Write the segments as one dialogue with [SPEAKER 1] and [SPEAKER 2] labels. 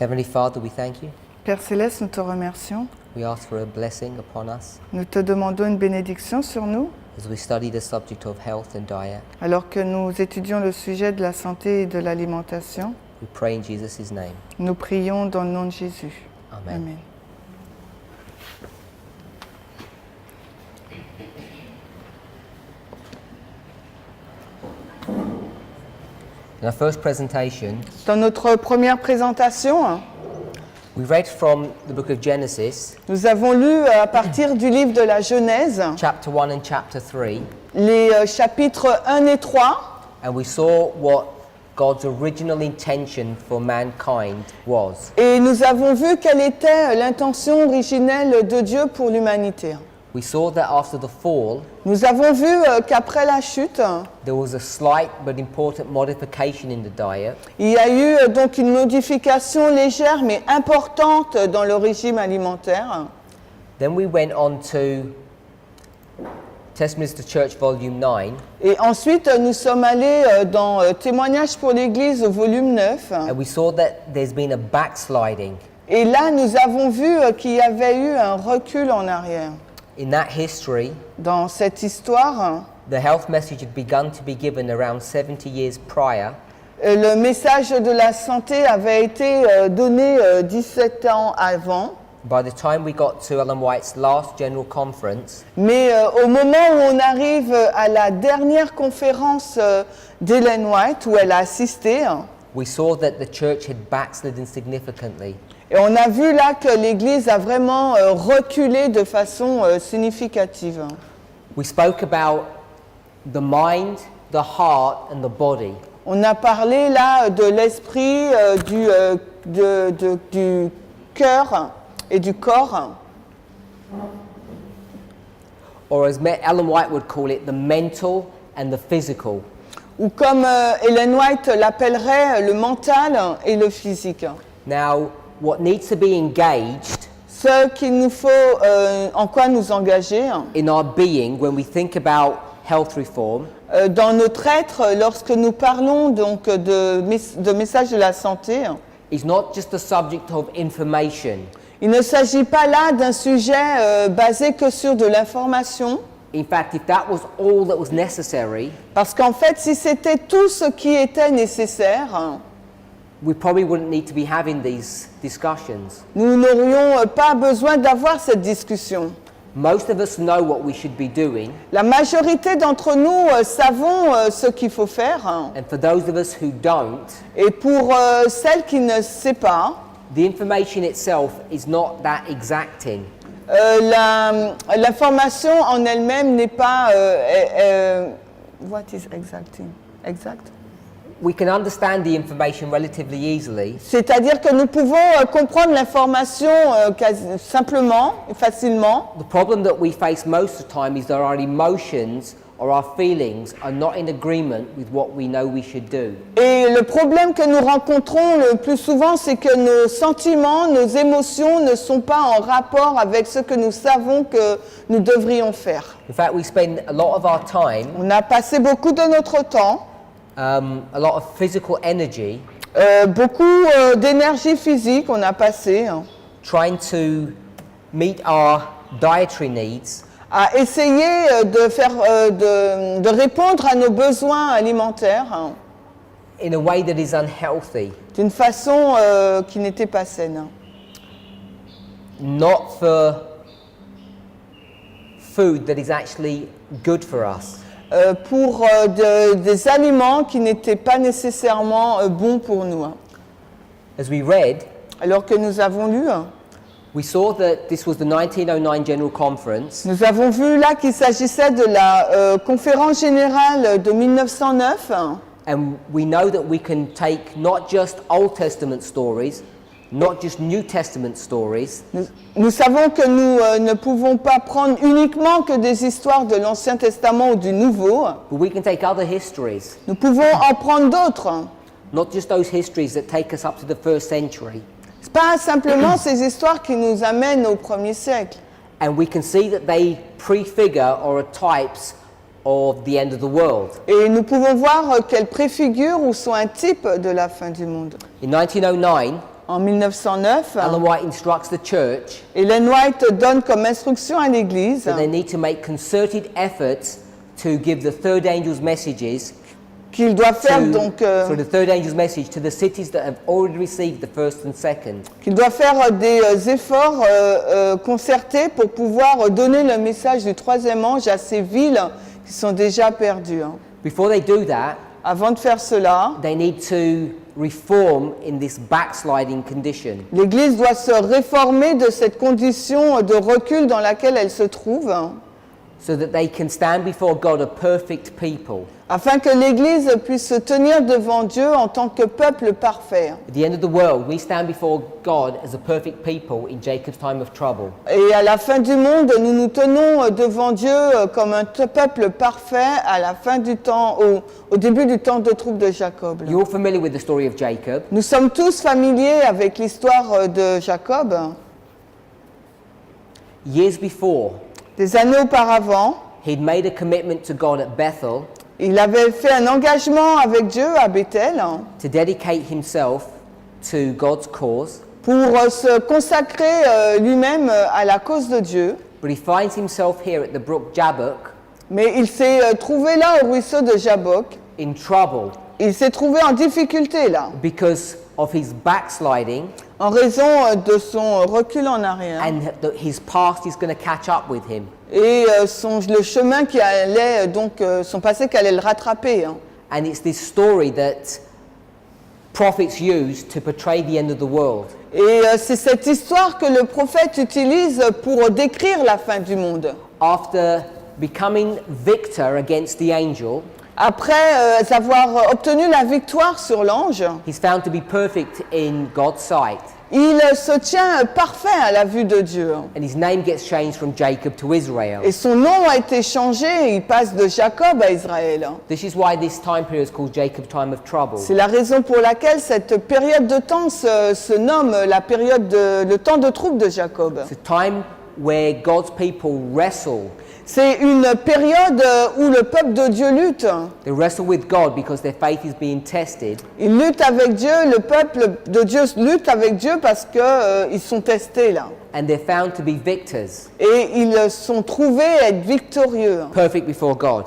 [SPEAKER 1] Heavenly Father, we thank you.
[SPEAKER 2] Père Céleste, nous te remercions.
[SPEAKER 1] We ask for a blessing upon us
[SPEAKER 2] Nous te demandons une bénédiction sur nous
[SPEAKER 1] as we study the subject of health and diet.
[SPEAKER 2] alors que nous étudions le sujet de la santé et de l'alimentation.
[SPEAKER 1] We pray in Jesus' name.
[SPEAKER 2] Nous prions dans le nom de Jésus.
[SPEAKER 1] Amen.
[SPEAKER 2] Amen.
[SPEAKER 1] In our first presentation,
[SPEAKER 2] Dans notre première présentation,
[SPEAKER 1] we read from the book of Genesis,
[SPEAKER 2] nous avons lu à partir du livre de la Genèse
[SPEAKER 1] chapter 1 and chapter 3,
[SPEAKER 2] les chapitres 1 et 3
[SPEAKER 1] and we saw what God's original intention for mankind was.
[SPEAKER 2] et nous avons vu quelle était l'intention originelle de Dieu pour l'humanité.
[SPEAKER 1] We saw that after the fall,
[SPEAKER 2] Nous avons vu qu'après la chute,
[SPEAKER 1] there was a slight but important modification in the diet,
[SPEAKER 2] il y a eu donc une modification légère mais importante dans le régime alimentaire.
[SPEAKER 1] Then we went on to Testimonies to Church Volume 9,
[SPEAKER 2] Et ensuite, nous sommes allés dans Témoignages pour l'Église au volume 9.
[SPEAKER 1] and we saw that there's been a backsliding.
[SPEAKER 2] Et là, nous avons vu qu'il y avait eu un recul en arrière.
[SPEAKER 1] In that history,
[SPEAKER 2] Dans cette histoire,
[SPEAKER 1] the health message had begun to be given around 70 years prior,
[SPEAKER 2] le message de la santé avait été donné 17 ans avant.
[SPEAKER 1] by the time we got to Ellen White's last general conference,
[SPEAKER 2] Mais au moment où on arrive à la dernière conférence d'Ellen White, où elle a assisté,
[SPEAKER 1] we saw that the church had backslidden significantly.
[SPEAKER 2] et on a vu là que l'Église a vraiment reculé de façon significative.
[SPEAKER 1] We spoke about the mind, the heart, and the body.
[SPEAKER 2] On a parlé là de l'esprit, du cœur et du corps,
[SPEAKER 1] Or as Ellen White would call it, the mental and the physical.
[SPEAKER 2] ou comme Ellen White l'appellerait, le mental et le physique.
[SPEAKER 1] Now, what needs to be engaged
[SPEAKER 2] Ce qu'il nous faut, en quoi nous engager
[SPEAKER 1] in our being when we think about health reform
[SPEAKER 2] dans notre être, lorsque nous parlons donc de messages de la santé,
[SPEAKER 1] is not just the subject of information.
[SPEAKER 2] il ne s'agit pas là d'un sujet basé que sur de l'information,
[SPEAKER 1] In fact, if that was all that was necessary,
[SPEAKER 2] parce qu'en fait, si c'était tout ce qui était nécessaire,
[SPEAKER 1] we probably wouldn't need to be having these discussions.
[SPEAKER 2] nous n'aurions pas besoin d'avoir cette discussion.
[SPEAKER 1] Most of us know what we should be doing,
[SPEAKER 2] La majorité d'entre nous savons ce qu'il faut faire,
[SPEAKER 1] and for those of us who don't,
[SPEAKER 2] et pour celles qui ne savent pas,
[SPEAKER 1] the information itself is not that exacting.
[SPEAKER 2] l'information en elle-même n'est pas what is exacting? Exact.
[SPEAKER 1] We can understand the information relatively easily,
[SPEAKER 2] C'est-à-dire que nous pouvons comprendre l'information simplement et facilement.
[SPEAKER 1] the problem that we face most of the time is that our emotions or our feelings are not in agreement with what we know we should do.
[SPEAKER 2] Et le problème que nous rencontrons le plus souvent, c'est que nos sentiments, nos émotions ne sont pas en rapport avec ce que nous savons que nous devrions faire.
[SPEAKER 1] In fact, we spend a lot of our time,
[SPEAKER 2] On a passé beaucoup de notre temps,
[SPEAKER 1] a lot of physical energy,
[SPEAKER 2] beaucoup d'énergie physique on a passé
[SPEAKER 1] trying to meet our dietary needs
[SPEAKER 2] à essayer de répondre à nos besoins alimentaires
[SPEAKER 1] in a way that is unhealthy,
[SPEAKER 2] d'une façon qui n'était pas saine.
[SPEAKER 1] not for food that is actually good for us.
[SPEAKER 2] Pour des aliments qui n'étaient pas nécessairement bons pour nous.
[SPEAKER 1] As we read,
[SPEAKER 2] Alors que nous avons lu,
[SPEAKER 1] we saw that this was the 1909 General Conference,
[SPEAKER 2] nous avons vu là qu'il s'agissait de la conférence générale de 1909,
[SPEAKER 1] and we know that we can take not just Old Testament stories, not just New Testament stories,
[SPEAKER 2] Nous savons que nous ne pouvons pas prendre uniquement que des histoires de l'Ancien Testament ou du Nouveau.
[SPEAKER 1] but we can take other histories,
[SPEAKER 2] Nous pouvons en prendre d'autres.
[SPEAKER 1] not just those histories that take us up to the first century,
[SPEAKER 2] Ce n'est pas simplement ces histoires qui nous amènent au 1er siècle.
[SPEAKER 1] and we can see that they prefigure or are types of the end of the world.
[SPEAKER 2] Et nous pouvons voir qu'elles préfigurent ou sont un type de la fin du monde.
[SPEAKER 1] In 1909,
[SPEAKER 2] en 1909.
[SPEAKER 1] Ellen White instructs the church
[SPEAKER 2] Ellen White donne comme instruction à l'Église
[SPEAKER 1] that they need to make concerted efforts to give the third angel's messages
[SPEAKER 2] qu'il doit faire donc
[SPEAKER 1] the third angel's message to the cities that have already received the first and second.
[SPEAKER 2] qu'il doit faire des efforts concertés pour pouvoir donner le message du troisième ange à ces villes qui sont déjà perdues.
[SPEAKER 1] Before they do that,
[SPEAKER 2] Avant de faire cela,
[SPEAKER 1] they need to reform in this backsliding condition.
[SPEAKER 2] l'Église doit se réformer de cette condition de recul dans laquelle elle se trouve,
[SPEAKER 1] So that they can stand before God a perfect people.
[SPEAKER 2] afin que l'Église puisse se tenir devant Dieu en tant que peuple parfait.
[SPEAKER 1] At the end of the world, we stand before God as a perfect people in Jacob's time of trouble.
[SPEAKER 2] Et à la fin du monde, nous nous tenons devant Dieu comme un peuple parfait à la fin du temps, au début du temps de trouble de Jacob.
[SPEAKER 1] You're all familiar with the story of Jacob.
[SPEAKER 2] Nous sommes tous familiers avec l'histoire de Jacob.
[SPEAKER 1] Years before,
[SPEAKER 2] Des années auparavant,
[SPEAKER 1] he'd made a commitment to God at Bethel
[SPEAKER 2] il avait fait un engagement avec Dieu à Bethel
[SPEAKER 1] to dedicate himself to God's cause,
[SPEAKER 2] pour se consacrer lui-même à la cause de Dieu.
[SPEAKER 1] but he finds himself here at the brook Jabbok
[SPEAKER 2] Mais il s'est trouvé là au ruisseau de Jabbok.
[SPEAKER 1] in trouble
[SPEAKER 2] Il s'est trouvé en difficulté là,
[SPEAKER 1] because of his backsliding,
[SPEAKER 2] en raison de son recul en arrière.
[SPEAKER 1] and that his past is going to catch up with him.
[SPEAKER 2] Et le chemin qui allait, donc son passé qui allait le rattraper.
[SPEAKER 1] And it's this story that prophets use to portray the end of the world.
[SPEAKER 2] Et c'est cette histoire que le prophète utilise pour décrire la fin du monde.
[SPEAKER 1] After becoming victor against the angel,
[SPEAKER 2] Après avoir obtenu la victoire sur l'ange,
[SPEAKER 1] he's found to be perfect in God's sight.
[SPEAKER 2] il se tient parfait à la vue de Dieu.
[SPEAKER 1] And his name gets changed from Jacob to Israel.
[SPEAKER 2] Et son nom a été changé, il passe de Jacob à Israël.
[SPEAKER 1] This is why this time period is called Jacob's time of trouble.
[SPEAKER 2] C'est la raison pour laquelle cette période de temps se nomme le temps de trouble de Jacob.
[SPEAKER 1] It's a time where God's people wrestle.
[SPEAKER 2] C'est une période où le peuple de Dieu lutte.
[SPEAKER 1] They wrestle with God because their faith is being tested.
[SPEAKER 2] Ils luttent avec Dieu, le peuple de Dieu lutte avec Dieu parce que ils sont testés là.
[SPEAKER 1] And they're found to be victors,
[SPEAKER 2] Et ils sont trouvés être victorieux,
[SPEAKER 1] perfect before God.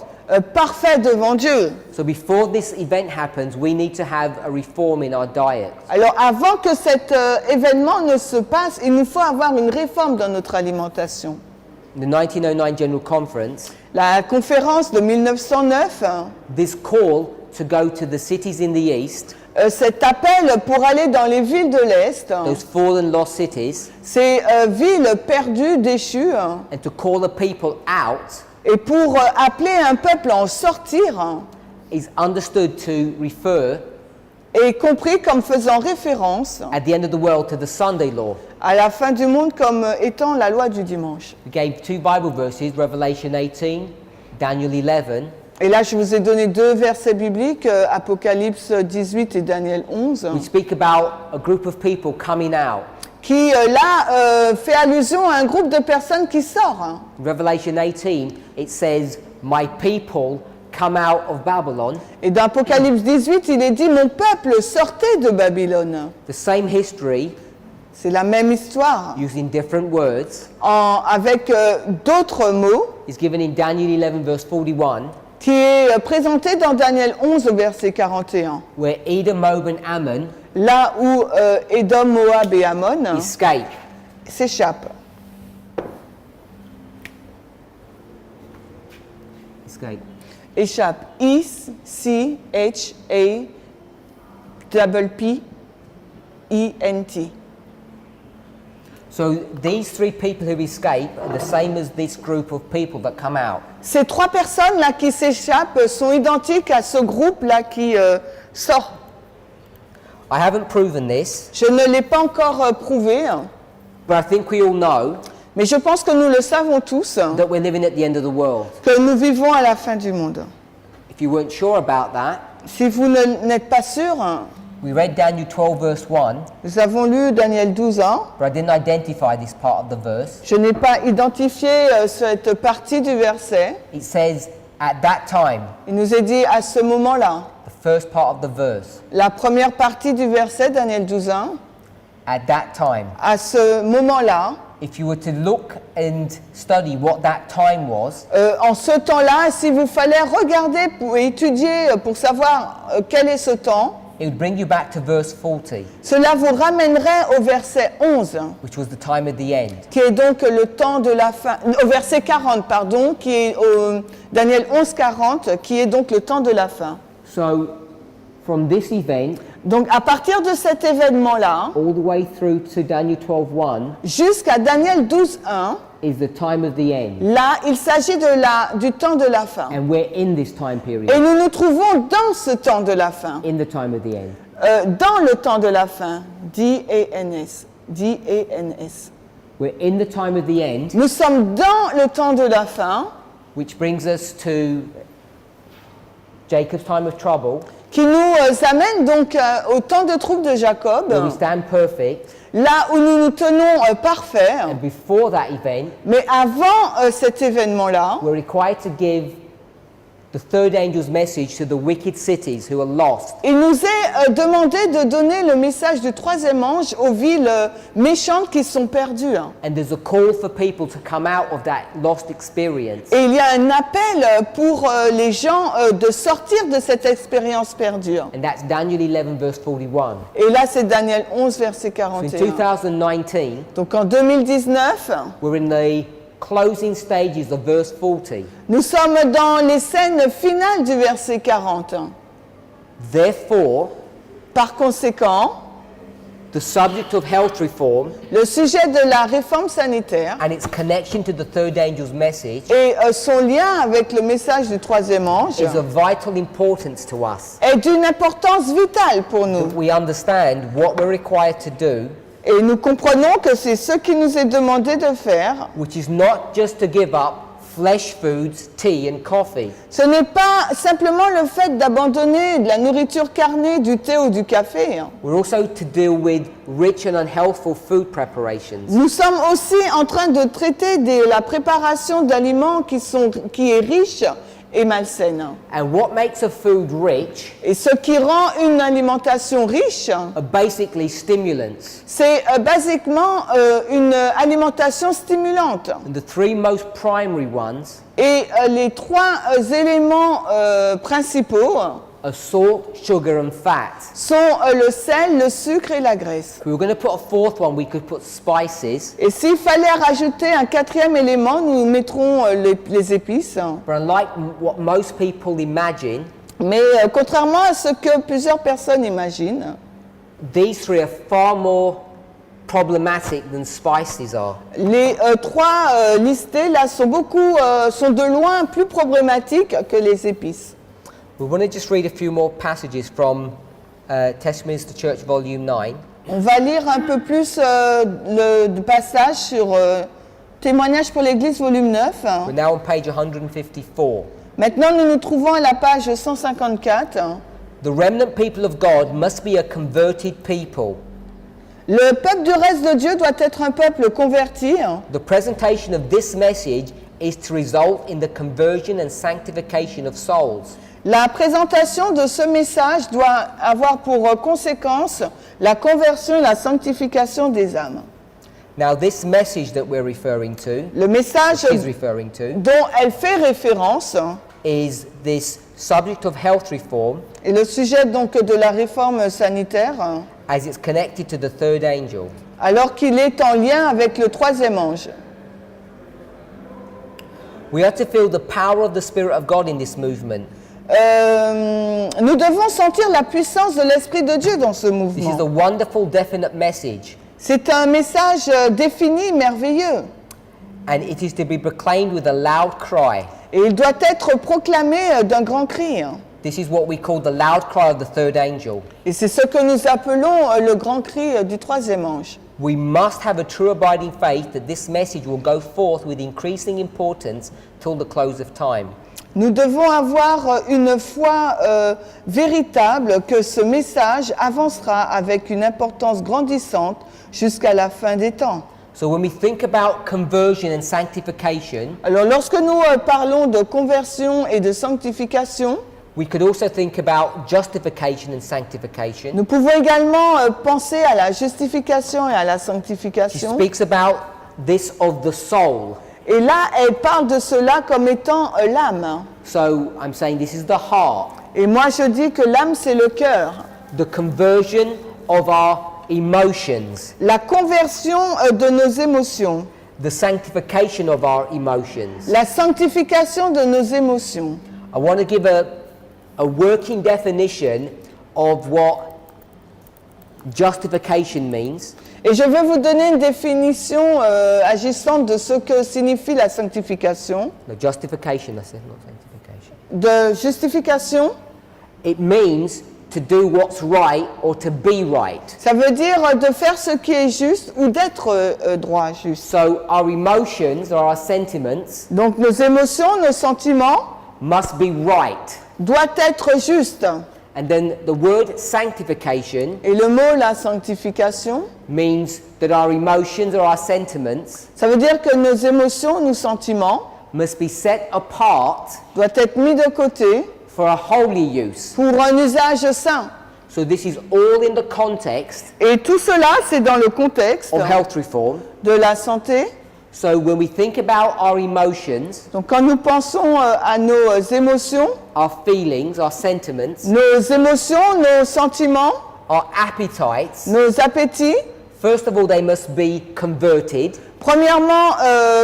[SPEAKER 2] parfaits devant Dieu.
[SPEAKER 1] So before this event happens, we need to have a reform in our diet.
[SPEAKER 2] Alors avant que cet événement ne se passe, il nous faut avoir une réforme dans notre alimentation.
[SPEAKER 1] In the 1909 General Conference,
[SPEAKER 2] La conférence de 1909,
[SPEAKER 1] this call to go to the cities in the east,
[SPEAKER 2] cet appel pour aller dans les villes de l'Est,
[SPEAKER 1] those fallen lost cities,
[SPEAKER 2] ces villes perdues, déchues,
[SPEAKER 1] and to call the people out
[SPEAKER 2] et pour appeler un peuple à en sortir,
[SPEAKER 1] is understood to refer
[SPEAKER 2] est compris comme faisant référence
[SPEAKER 1] at the end of the world to the Sunday law.
[SPEAKER 2] à la fin du monde comme étant la loi du dimanche.
[SPEAKER 1] We gave two Bible verses, Revelation 18, Daniel 11.
[SPEAKER 2] Et là, je vous ai donné deux versets bibliques, Apocalypse 18 et Daniel 11,
[SPEAKER 1] We speak about a group of people coming out.
[SPEAKER 2] qui là fait allusion à un groupe de personnes qui sort.
[SPEAKER 1] In Revelation 18, it says, "My people come out of Babylon."
[SPEAKER 2] Et dans Apocalypse 18, il est dit, mon peuple sortait de Babylone.
[SPEAKER 1] The same history,
[SPEAKER 2] C'est la même histoire,
[SPEAKER 1] using different words,
[SPEAKER 2] avec d'autres mots,
[SPEAKER 1] is given in Daniel 11, verse 41,
[SPEAKER 2] qui est présentée dans Daniel 11, verset 41.
[SPEAKER 1] where Edom, Moab, and Ammon
[SPEAKER 2] Là où Édom, Moab et Ammon
[SPEAKER 1] escape.
[SPEAKER 2] s'échappent.
[SPEAKER 1] Escape.
[SPEAKER 2] Échappent. E-C-H-A-P-P-E-N-T.
[SPEAKER 1] So these three people who escape are the same as this group of people that come out.
[SPEAKER 2] Ces trois personnes-là qui s'échappent sont identiques à ce groupe-là qui sort.
[SPEAKER 1] I haven't proven this,
[SPEAKER 2] Je ne l'ai pas encore prouvé,
[SPEAKER 1] but I think we all know
[SPEAKER 2] mais je pense que nous le savons tous,
[SPEAKER 1] that we're living at the end of the world.
[SPEAKER 2] que nous vivons à la fin du monde.
[SPEAKER 1] If you weren't sure about that,
[SPEAKER 2] Si vous n'êtes pas sûr,
[SPEAKER 1] we read Daniel 12, verse 1,
[SPEAKER 2] nous avons lu Daniel 12 ans.
[SPEAKER 1] but I didn't identify this part of the verse.
[SPEAKER 2] Je n'ai pas identifié cette partie du verset.
[SPEAKER 1] It says, at that time,
[SPEAKER 2] Il nous est dit à ce moment-là,
[SPEAKER 1] the first part of the verse,
[SPEAKER 2] la première partie du verset, Daniel 12 ans,
[SPEAKER 1] at that time.
[SPEAKER 2] à ce moment-là,
[SPEAKER 1] If you were to look and study what that time was,
[SPEAKER 2] en ce temps-là, si vous fallait regarder pour étudier pour savoir quel est ce temps,
[SPEAKER 1] it would bring you back to verse 40,
[SPEAKER 2] cela vous ramènerait au verset 11,
[SPEAKER 1] which was the time of the end.
[SPEAKER 2] qui est donc le temps de la fin, au verset 40, pardon, qui est au Daniel 11, 40, qui est donc le temps de la fin.
[SPEAKER 1] So, from this event
[SPEAKER 2] Donc à partir de cet événement-là,
[SPEAKER 1] all the way through to Daniel 12:1
[SPEAKER 2] jusqu'à Daniel 12, 1,
[SPEAKER 1] is the time of the end.
[SPEAKER 2] là, il s'agit du temps de la fin.
[SPEAKER 1] And we're in this time
[SPEAKER 2] Et
[SPEAKER 1] period,
[SPEAKER 2] nous nous trouvons dans ce temps de la fin.
[SPEAKER 1] in the time of the end.
[SPEAKER 2] Dans le temps de la fin, D-A-N-S, D-A-N-S.
[SPEAKER 1] We're in the time of the end,
[SPEAKER 2] Nous sommes dans le temps de la fin,
[SPEAKER 1] which brings us to Jacob's time of trouble,
[SPEAKER 2] qui nous amène donc au temps de trouble de Jacob,
[SPEAKER 1] where we stand perfect.
[SPEAKER 2] là où nous nous tenons parfaits.
[SPEAKER 1] And before that event,
[SPEAKER 2] Mais avant cet événement-là,
[SPEAKER 1] we're required to give the third angel's message to the wicked cities who are lost.
[SPEAKER 2] il nous est demandé de donner le message du troisième ange aux villes méchantes qui sont perdues.
[SPEAKER 1] And there's a call for people to come out of that lost experience.
[SPEAKER 2] Et il y a un appel pour les gens de sortir de cette expérience perdue.
[SPEAKER 1] And that's Daniel 11, verse 41.
[SPEAKER 2] Et là, c'est Daniel 11, verset
[SPEAKER 1] So in
[SPEAKER 2] 41.
[SPEAKER 1] 2019,
[SPEAKER 2] Donc en 2019,
[SPEAKER 1] we're in the closing stages of verse 40.
[SPEAKER 2] nous sommes dans les scènes finales du verset 40.
[SPEAKER 1] Therefore,
[SPEAKER 2] Par conséquent,
[SPEAKER 1] the subject of health reform
[SPEAKER 2] le sujet de la réforme sanitaire
[SPEAKER 1] and its connection to the third angel's message
[SPEAKER 2] et son lien avec le message du troisième ange
[SPEAKER 1] is of vital importance to us.
[SPEAKER 2] est d'une importance vitale pour nous.
[SPEAKER 1] We understand what we're required to do,
[SPEAKER 2] Et nous comprenons que c'est ce qui nous est demandé de faire.
[SPEAKER 1] which is not just to give up flesh foods, tea and coffee.
[SPEAKER 2] Ce n'est pas simplement le fait d'abandonner de la nourriture carnée, du thé ou du café.
[SPEAKER 1] We're also to deal with rich and unhealthful food preparations.
[SPEAKER 2] Nous sommes aussi en train de traiter de la préparation d'aliments qui est riche et malsaine.
[SPEAKER 1] And what makes a food rich
[SPEAKER 2] Et ce qui rend une alimentation riche,
[SPEAKER 1] are basically stimulants.
[SPEAKER 2] c'est basiquement une alimentation stimulante.
[SPEAKER 1] And the three most primary ones
[SPEAKER 2] Et les trois éléments principaux
[SPEAKER 1] are salt, sugar and fat.
[SPEAKER 2] sont le sel, le sucre et la graisse.
[SPEAKER 1] If we were going to put a fourth one, we could put spices.
[SPEAKER 2] Et s'il fallait rajouter un quatrième élément, nous mettrons les épices.
[SPEAKER 1] But unlike what most people imagine,
[SPEAKER 2] Mais contrairement à ce que plusieurs personnes imaginent,
[SPEAKER 1] these three are far more problematic than spices are.
[SPEAKER 2] les trois listés là sont de loin plus problématiques que les épices.
[SPEAKER 1] We want to just read a few more passages from Testimonies to Church, Volume 9.
[SPEAKER 2] On va lire un peu plus le passage sur Témoignages pour l'Église, volume 9.
[SPEAKER 1] We're now on page 154.
[SPEAKER 2] Maintenant, nous nous trouvons à la page 154.
[SPEAKER 1] The remnant people of God must be a converted people.
[SPEAKER 2] Le peuple du reste de Dieu doit être un peuple converti.
[SPEAKER 1] The presentation of this message is to result in the conversion and sanctification of souls.
[SPEAKER 2] La présentation de ce message doit avoir pour conséquence la conversion et la sanctification des âmes.
[SPEAKER 1] Now, this message that we're referring to,
[SPEAKER 2] Le message
[SPEAKER 1] she's referring to,
[SPEAKER 2] dont elle fait référence
[SPEAKER 1] is this subject of health reform
[SPEAKER 2] est le sujet donc de la réforme sanitaire,
[SPEAKER 1] as it's connected to the third angel.
[SPEAKER 2] alors qu'il est en lien avec le troisième ange.
[SPEAKER 1] We are to feel the power of the Spirit of God in this movement.
[SPEAKER 2] Nous devons sentir la puissance de l'Esprit de Dieu dans ce
[SPEAKER 1] This is a
[SPEAKER 2] mouvement.
[SPEAKER 1] wonderful, definite message,
[SPEAKER 2] C'est un message défini, merveilleux.
[SPEAKER 1] and it is to be proclaimed with a loud cry.
[SPEAKER 2] Et il doit être proclamé d'un grand cri.
[SPEAKER 1] This is what we call the loud cry of the third angel.
[SPEAKER 2] Et c'est ce que nous appelons le grand cri du troisième ange.
[SPEAKER 1] We must have a true abiding faith that this message will go forth with increasing importance till the close of time.
[SPEAKER 2] Nous devons avoir une foi véritable que ce message avancera avec une importance grandissante jusqu'à la fin des temps.
[SPEAKER 1] So when we think about conversion and sanctification,
[SPEAKER 2] Alors lorsque nous parlons de conversion et de sanctification,
[SPEAKER 1] We could also think about justification and sanctification.
[SPEAKER 2] Nous pouvons également penser à la justification et à la
[SPEAKER 1] She
[SPEAKER 2] sanctification.
[SPEAKER 1] speaks about this of the soul.
[SPEAKER 2] Et là, elle parle de cela comme étant l'âme.
[SPEAKER 1] So I'm saying this is the heart,
[SPEAKER 2] Et moi, je dis que l'âme, c'est le cœur.
[SPEAKER 1] the conversion of our emotions,
[SPEAKER 2] La conversion de nos émotions.
[SPEAKER 1] the sanctification of our emotions.
[SPEAKER 2] La sanctification de nos émotions.
[SPEAKER 1] I want to give a working definition of what justification means.
[SPEAKER 2] Et je veux vous donner une définition agissante de ce que signifie la sanctification.
[SPEAKER 1] No, justification, I said, not sanctification.
[SPEAKER 2] De justification,
[SPEAKER 1] It means to do what's right or to be right.
[SPEAKER 2] ça veut dire de faire ce qui est juste ou d'être droit, juste.
[SPEAKER 1] So our emotions or our sentiments
[SPEAKER 2] Donc nos émotions, nos sentiments
[SPEAKER 1] must be right.
[SPEAKER 2] doivent être justes.
[SPEAKER 1] And then the word sanctification
[SPEAKER 2] Et le mot, la sanctification,
[SPEAKER 1] means that our emotions or our sentiments
[SPEAKER 2] ça veut dire que nos émotions, nos sentiments
[SPEAKER 1] must be set apart
[SPEAKER 2] doivent être mis de côté
[SPEAKER 1] for a holy use.
[SPEAKER 2] pour un usage saint.
[SPEAKER 1] So this is all in the context
[SPEAKER 2] Et tout cela, c'est dans le contexte
[SPEAKER 1] of health reform.
[SPEAKER 2] de la santé.
[SPEAKER 1] So when we think about our emotions,
[SPEAKER 2] Donc quand nous pensons à nos émotions,
[SPEAKER 1] our feelings, our sentiments,
[SPEAKER 2] nos émotions, nos sentiments,
[SPEAKER 1] our appetites,
[SPEAKER 2] nos appétits,
[SPEAKER 1] first of all, they must be converted.
[SPEAKER 2] premièrement,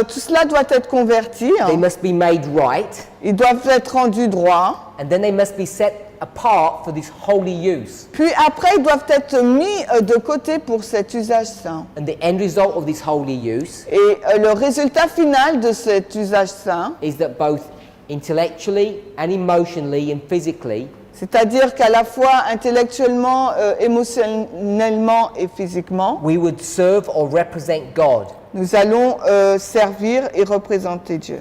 [SPEAKER 2] tout cela doit être converti.
[SPEAKER 1] They must be made right.
[SPEAKER 2] Ils doivent être rendus droits.
[SPEAKER 1] And then they must be set apart for this holy use.
[SPEAKER 2] Puis après, ils doivent être mis de côté pour cet usage saint.
[SPEAKER 1] And the end result of this holy use
[SPEAKER 2] Et le résultat final de cet usage saint,
[SPEAKER 1] is that both intellectually and emotionally and physically,
[SPEAKER 2] c'est-à-dire qu'à la fois intellectuellement, émotionnellement et physiquement,
[SPEAKER 1] we would serve or represent God.
[SPEAKER 2] nous allons servir et représenter Dieu.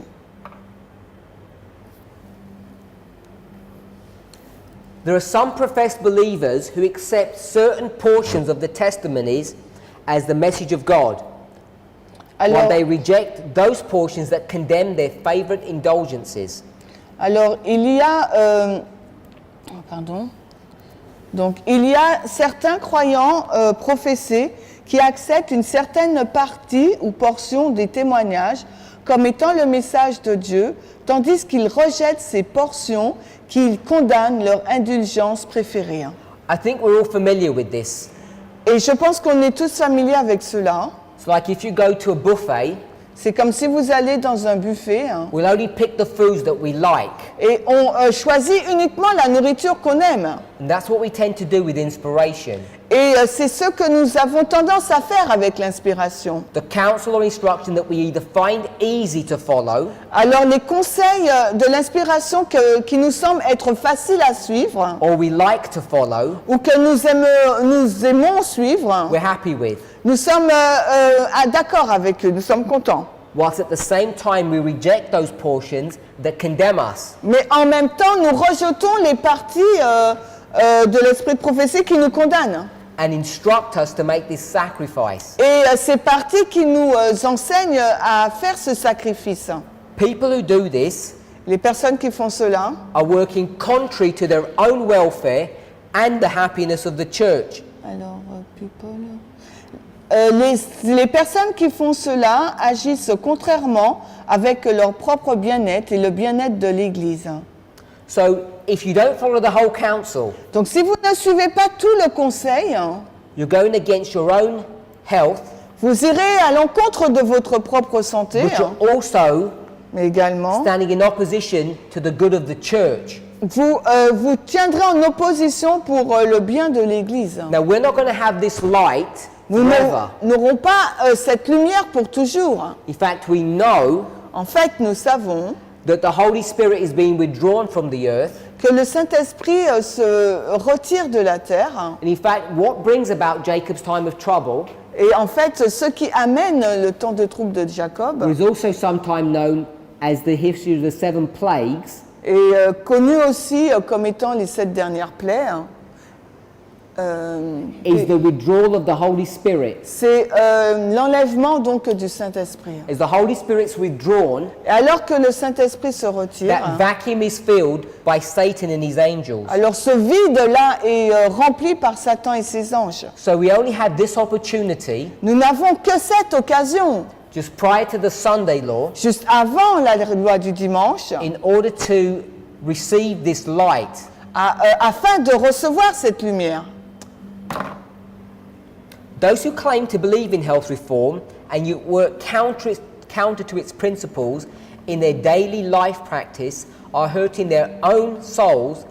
[SPEAKER 1] There are some professed believers who accept certain portions of the testimonies as the message of God, while
[SPEAKER 2] Alors,
[SPEAKER 1] they reject those portions that condemn their favorite indulgences.
[SPEAKER 2] alors, il y a, Donc, il y a certains croyants professés qui acceptent une certaine partie ou portion des témoignages comme étant le message de Dieu, tandis qu'ils rejettent ces portions qu'ils condamnent leur indulgence préférée.
[SPEAKER 1] I think we're all familiar with this.
[SPEAKER 2] Et je pense qu'on est tous familiers avec cela.
[SPEAKER 1] It's like if you go to a buffet,
[SPEAKER 2] C'est comme si vous allez dans un buffet
[SPEAKER 1] we'll only pick the foods that we like.
[SPEAKER 2] et on choisit uniquement la nourriture qu'on aime.
[SPEAKER 1] And that's what we tend to do with inspiration.
[SPEAKER 2] Et c'est ce que nous avons tendance à faire avec l'inspiration.
[SPEAKER 1] The counsel or instruction that we either find easy to follow
[SPEAKER 2] Alors les conseils de l'inspiration qui nous semblent être faciles à suivre
[SPEAKER 1] or we like to follow,
[SPEAKER 2] ou que nous aimons suivre,
[SPEAKER 1] we're happy with.
[SPEAKER 2] nous sommes d'accord avec eux, nous sommes contents.
[SPEAKER 1] Whilst at the same time we reject those portions that condemn us.
[SPEAKER 2] Mais en même temps, nous rejetons les parties de l'esprit de prophétie qui nous condamnent.
[SPEAKER 1] And instruct us to make this sacrifice.
[SPEAKER 2] Et ces parties qui nous enseignent à faire ce sacrifice.
[SPEAKER 1] People who do this
[SPEAKER 2] Les personnes qui font cela
[SPEAKER 1] are working contrary to their own welfare and the happiness of the church.
[SPEAKER 2] Alors, les personnes qui font cela agissent contrairement avec leur propre bien-être et le bien-être de l'Église.
[SPEAKER 1] So if you don't follow the whole counsel,
[SPEAKER 2] Donc si vous ne suivez pas tout le conseil,
[SPEAKER 1] you're going against your own health,
[SPEAKER 2] vous irez à l'encontre de votre propre santé,
[SPEAKER 1] but you're also
[SPEAKER 2] mais également,
[SPEAKER 1] standing in opposition to the good of the church.
[SPEAKER 2] vous tiendrez en opposition pour le bien de l'Église.
[SPEAKER 1] Now we're not going to have this light
[SPEAKER 2] Nous
[SPEAKER 1] forever.
[SPEAKER 2] n'aurons pas cette lumière pour toujours.
[SPEAKER 1] In fact, we know
[SPEAKER 2] En fait, nous savons
[SPEAKER 1] that the Holy Spirit is being withdrawn from the earth.
[SPEAKER 2] que le Saint-Esprit se retire de la terre.
[SPEAKER 1] And in fact, what brings about Jacob's time of trouble
[SPEAKER 2] Et en fait, ce qui amène le temps de trouble de Jacob
[SPEAKER 1] is also sometimes known as the history of the 7 plagues.
[SPEAKER 2] est connu aussi comme étant les 7 dernières plaies.
[SPEAKER 1] is the withdrawal of the Holy Spirit.
[SPEAKER 2] c'est l'enlèvement donc du Saint-Esprit.
[SPEAKER 1] As the Holy Spirit's withdrawn,
[SPEAKER 2] Et alors que le Saint-Esprit se retire,
[SPEAKER 1] that vacuum is filled by Satan and his angels.
[SPEAKER 2] alors ce vide-là est rempli par Satan et ses anges.
[SPEAKER 1] So we only had this opportunity
[SPEAKER 2] Nous n'avons que cette occasion,
[SPEAKER 1] just prior to the Sunday law
[SPEAKER 2] juste avant la loi du dimanche,
[SPEAKER 1] in order to receive this light.
[SPEAKER 2] afin de recevoir cette lumière.
[SPEAKER 1] Those who claim to believe in health reform and yet work counter to its principles in their daily life practice are hurting their own souls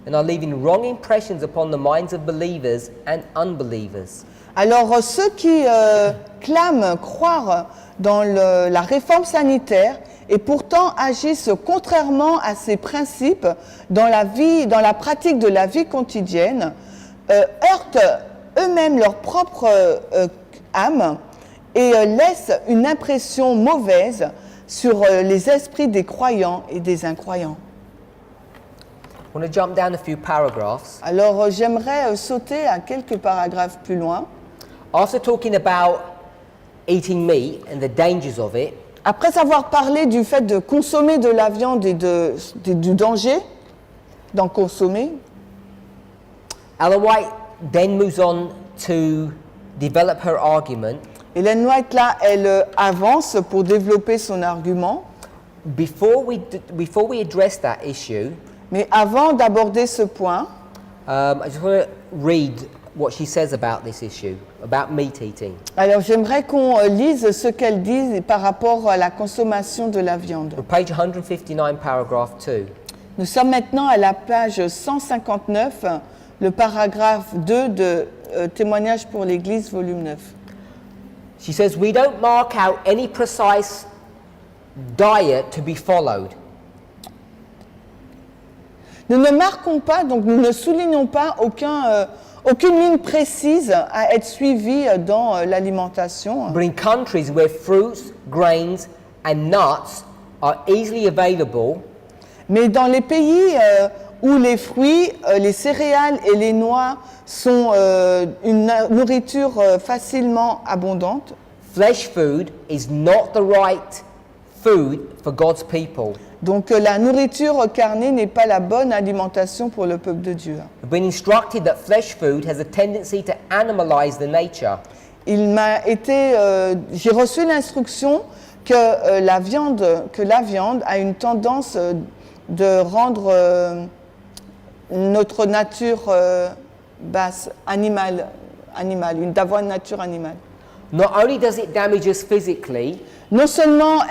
[SPEAKER 1] and are leaving wrong impressions upon the minds of believers and unbelievers.
[SPEAKER 2] Alors ceux qui clament croire dans la réforme sanitaire et pourtant agissent contrairement à ces principes dans la pratique de la vie quotidienne, heurtent eux-mêmes leur propre âme et laissent une impression mauvaise sur les esprits des croyants et des incroyants.
[SPEAKER 1] I want to jump down a few paragraphs.
[SPEAKER 2] Alors j'aimerais sauter à quelques paragraphes plus loin.
[SPEAKER 1] After talking about eating meat and the dangers of it,
[SPEAKER 2] Après avoir parlé du fait de consommer de la viande et du danger d'en consommer,
[SPEAKER 1] Ellen White then moves on to develop her argument.
[SPEAKER 2] Ellen White, là, elle avance pour développer son argument.
[SPEAKER 1] Before we address that issue,
[SPEAKER 2] Mais avant d'aborder ce point,
[SPEAKER 1] I just want to read what she says about this issue, about meat eating.
[SPEAKER 2] alors j'aimerais qu'on lise ce qu'elle dit par rapport à la consommation de la viande.
[SPEAKER 1] On page 159, paragraph 2.
[SPEAKER 2] Nous sommes maintenant à la page 159, le paragraphe 2 de Témoignage pour l'Église, volume 9.
[SPEAKER 1] She says, we don't mark out any precise diet to be followed.
[SPEAKER 2] Nous ne marquons pas, donc nous ne soulignons pas aucune ligne précise à être suivie dans l'alimentation.
[SPEAKER 1] But in countries where fruits, grains and nuts are easily available,
[SPEAKER 2] Mais dans les pays où les fruits, les céréales et les noix sont une nourriture facilement abondante,
[SPEAKER 1] flesh food is not the right food for God's people.
[SPEAKER 2] donc la nourriture carnée n'est pas la bonne alimentation pour le peuple de Dieu.
[SPEAKER 1] I've been instructed that flesh food has a tendency to animalize the nature.
[SPEAKER 2] J'ai reçu l'instruction que la viande a une tendance de rendre notre nature basse, d'avoir une nature animale.
[SPEAKER 1] Not only does it damage us physically,
[SPEAKER 2] Non seulement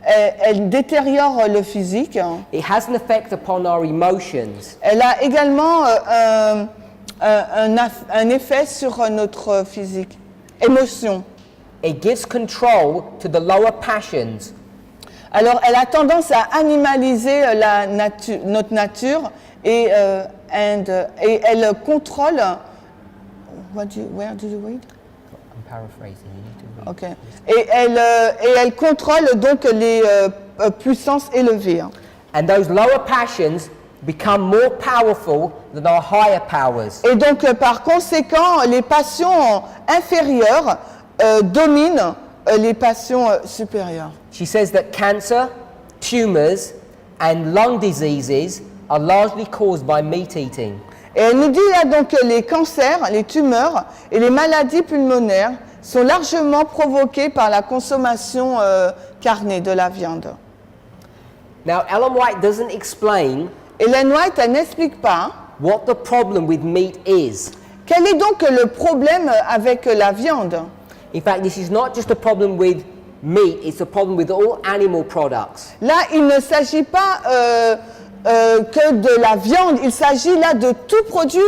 [SPEAKER 2] elle détériore le physique,
[SPEAKER 1] it has an effect upon our emotions.
[SPEAKER 2] elle a également un effet sur notre physique, émotion.
[SPEAKER 1] It gives control to the lower passions.
[SPEAKER 2] Alors, elle a tendance à animaliser notre nature et elle contrôle. Where do you read?
[SPEAKER 1] I'm paraphrasing. You need to read.
[SPEAKER 2] Okay. Et elle contrôle donc les puissances élevées.
[SPEAKER 1] And those lower passions become more powerful than our higher powers.
[SPEAKER 2] Et donc, par conséquent, les passions inférieures dominent les passions supérieures.
[SPEAKER 1] She says that cancer, tumors, and lung diseases are largely caused by meat eating.
[SPEAKER 2] Et elle nous dit là donc que les cancers, les tumeurs et les maladies pulmonaires sont largement provoqués par la consommation carnée de la viande.
[SPEAKER 1] Now, Ellen White doesn't explain
[SPEAKER 2] Ellen White, elle n'explique pas
[SPEAKER 1] what the problem with meat is.
[SPEAKER 2] quel est donc le problème avec la viande.
[SPEAKER 1] In fact, this is not just a problem with meat, it's a problem with all animal products.
[SPEAKER 2] Là, il ne s'agit pas que de la viande, il s'agit là de tout produit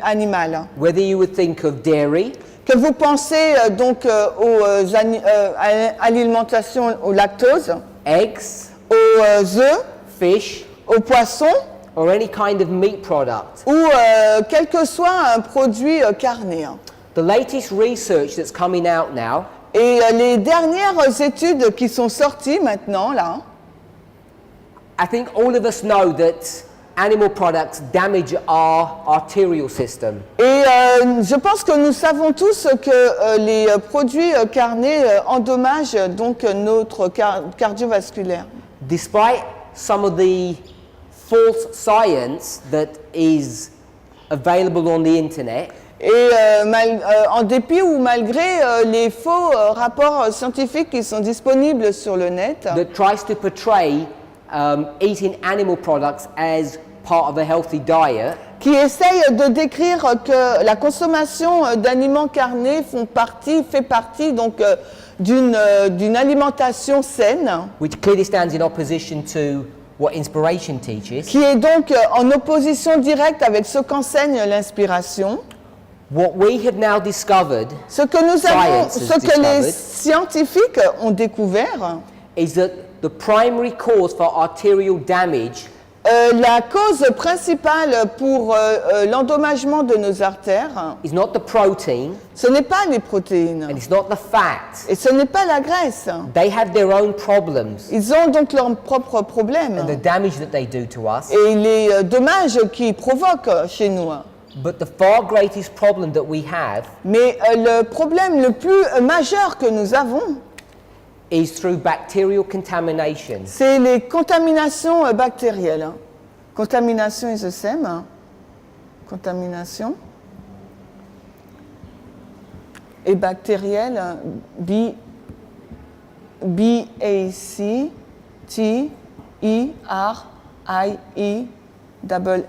[SPEAKER 2] animal.
[SPEAKER 1] Whether you would think of dairy,
[SPEAKER 2] Que vous pensez donc à l'alimentation au lactose,
[SPEAKER 1] eggs,
[SPEAKER 2] aux œufs,
[SPEAKER 1] fish,
[SPEAKER 2] aux poissons
[SPEAKER 1] or any kind of meat product.
[SPEAKER 2] ou quel que soit un produit carné.
[SPEAKER 1] The latest research that's coming out now
[SPEAKER 2] Et les dernières études qui sont sorties maintenant là,
[SPEAKER 1] I think all of us know that animal products damage our arterial system.
[SPEAKER 2] Et je pense que nous savons tous que les produits carnés endommagent donc notre cardiovasculaire.
[SPEAKER 1] Despite some of the false science that is available on the internet,
[SPEAKER 2] Et en dépit ou malgré les faux rapports scientifiques qui sont disponibles sur le net,
[SPEAKER 1] that tries to portray eating animal products as part of a healthy diet,
[SPEAKER 2] qui essayent de décrire que la consommation d'aliments carnés fait partie donc d'une alimentation saine,
[SPEAKER 1] which clearly stands in opposition to what inspiration teaches.
[SPEAKER 2] qui est donc en opposition directe avec ce qu'enseigne l'inspiration.
[SPEAKER 1] What we have now discovered
[SPEAKER 2] Ce que nous avons,
[SPEAKER 1] Science has
[SPEAKER 2] ce que les
[SPEAKER 1] discovered.
[SPEAKER 2] scientifiques ont découvert,
[SPEAKER 1] is that the primary cause for arterial damage
[SPEAKER 2] la cause principale pour l'endommagement de nos artères,
[SPEAKER 1] is not the protein
[SPEAKER 2] ce n'est pas les protéines
[SPEAKER 1] and it's not the fat.
[SPEAKER 2] et ce n'est pas la graisse.
[SPEAKER 1] They have their own problems
[SPEAKER 2] Ils ont donc leurs propres problèmes
[SPEAKER 1] and the damage that they do to us.
[SPEAKER 2] et les dommages qu'ils provoquent chez nous.
[SPEAKER 1] But the far greatest problem that we have
[SPEAKER 2] Mais le problème le plus majeur que nous avons,
[SPEAKER 1] is through bacterial contamination.
[SPEAKER 2] c'est les contaminations bactérielles. Contamination is the same. Contamination. Et bactérielle,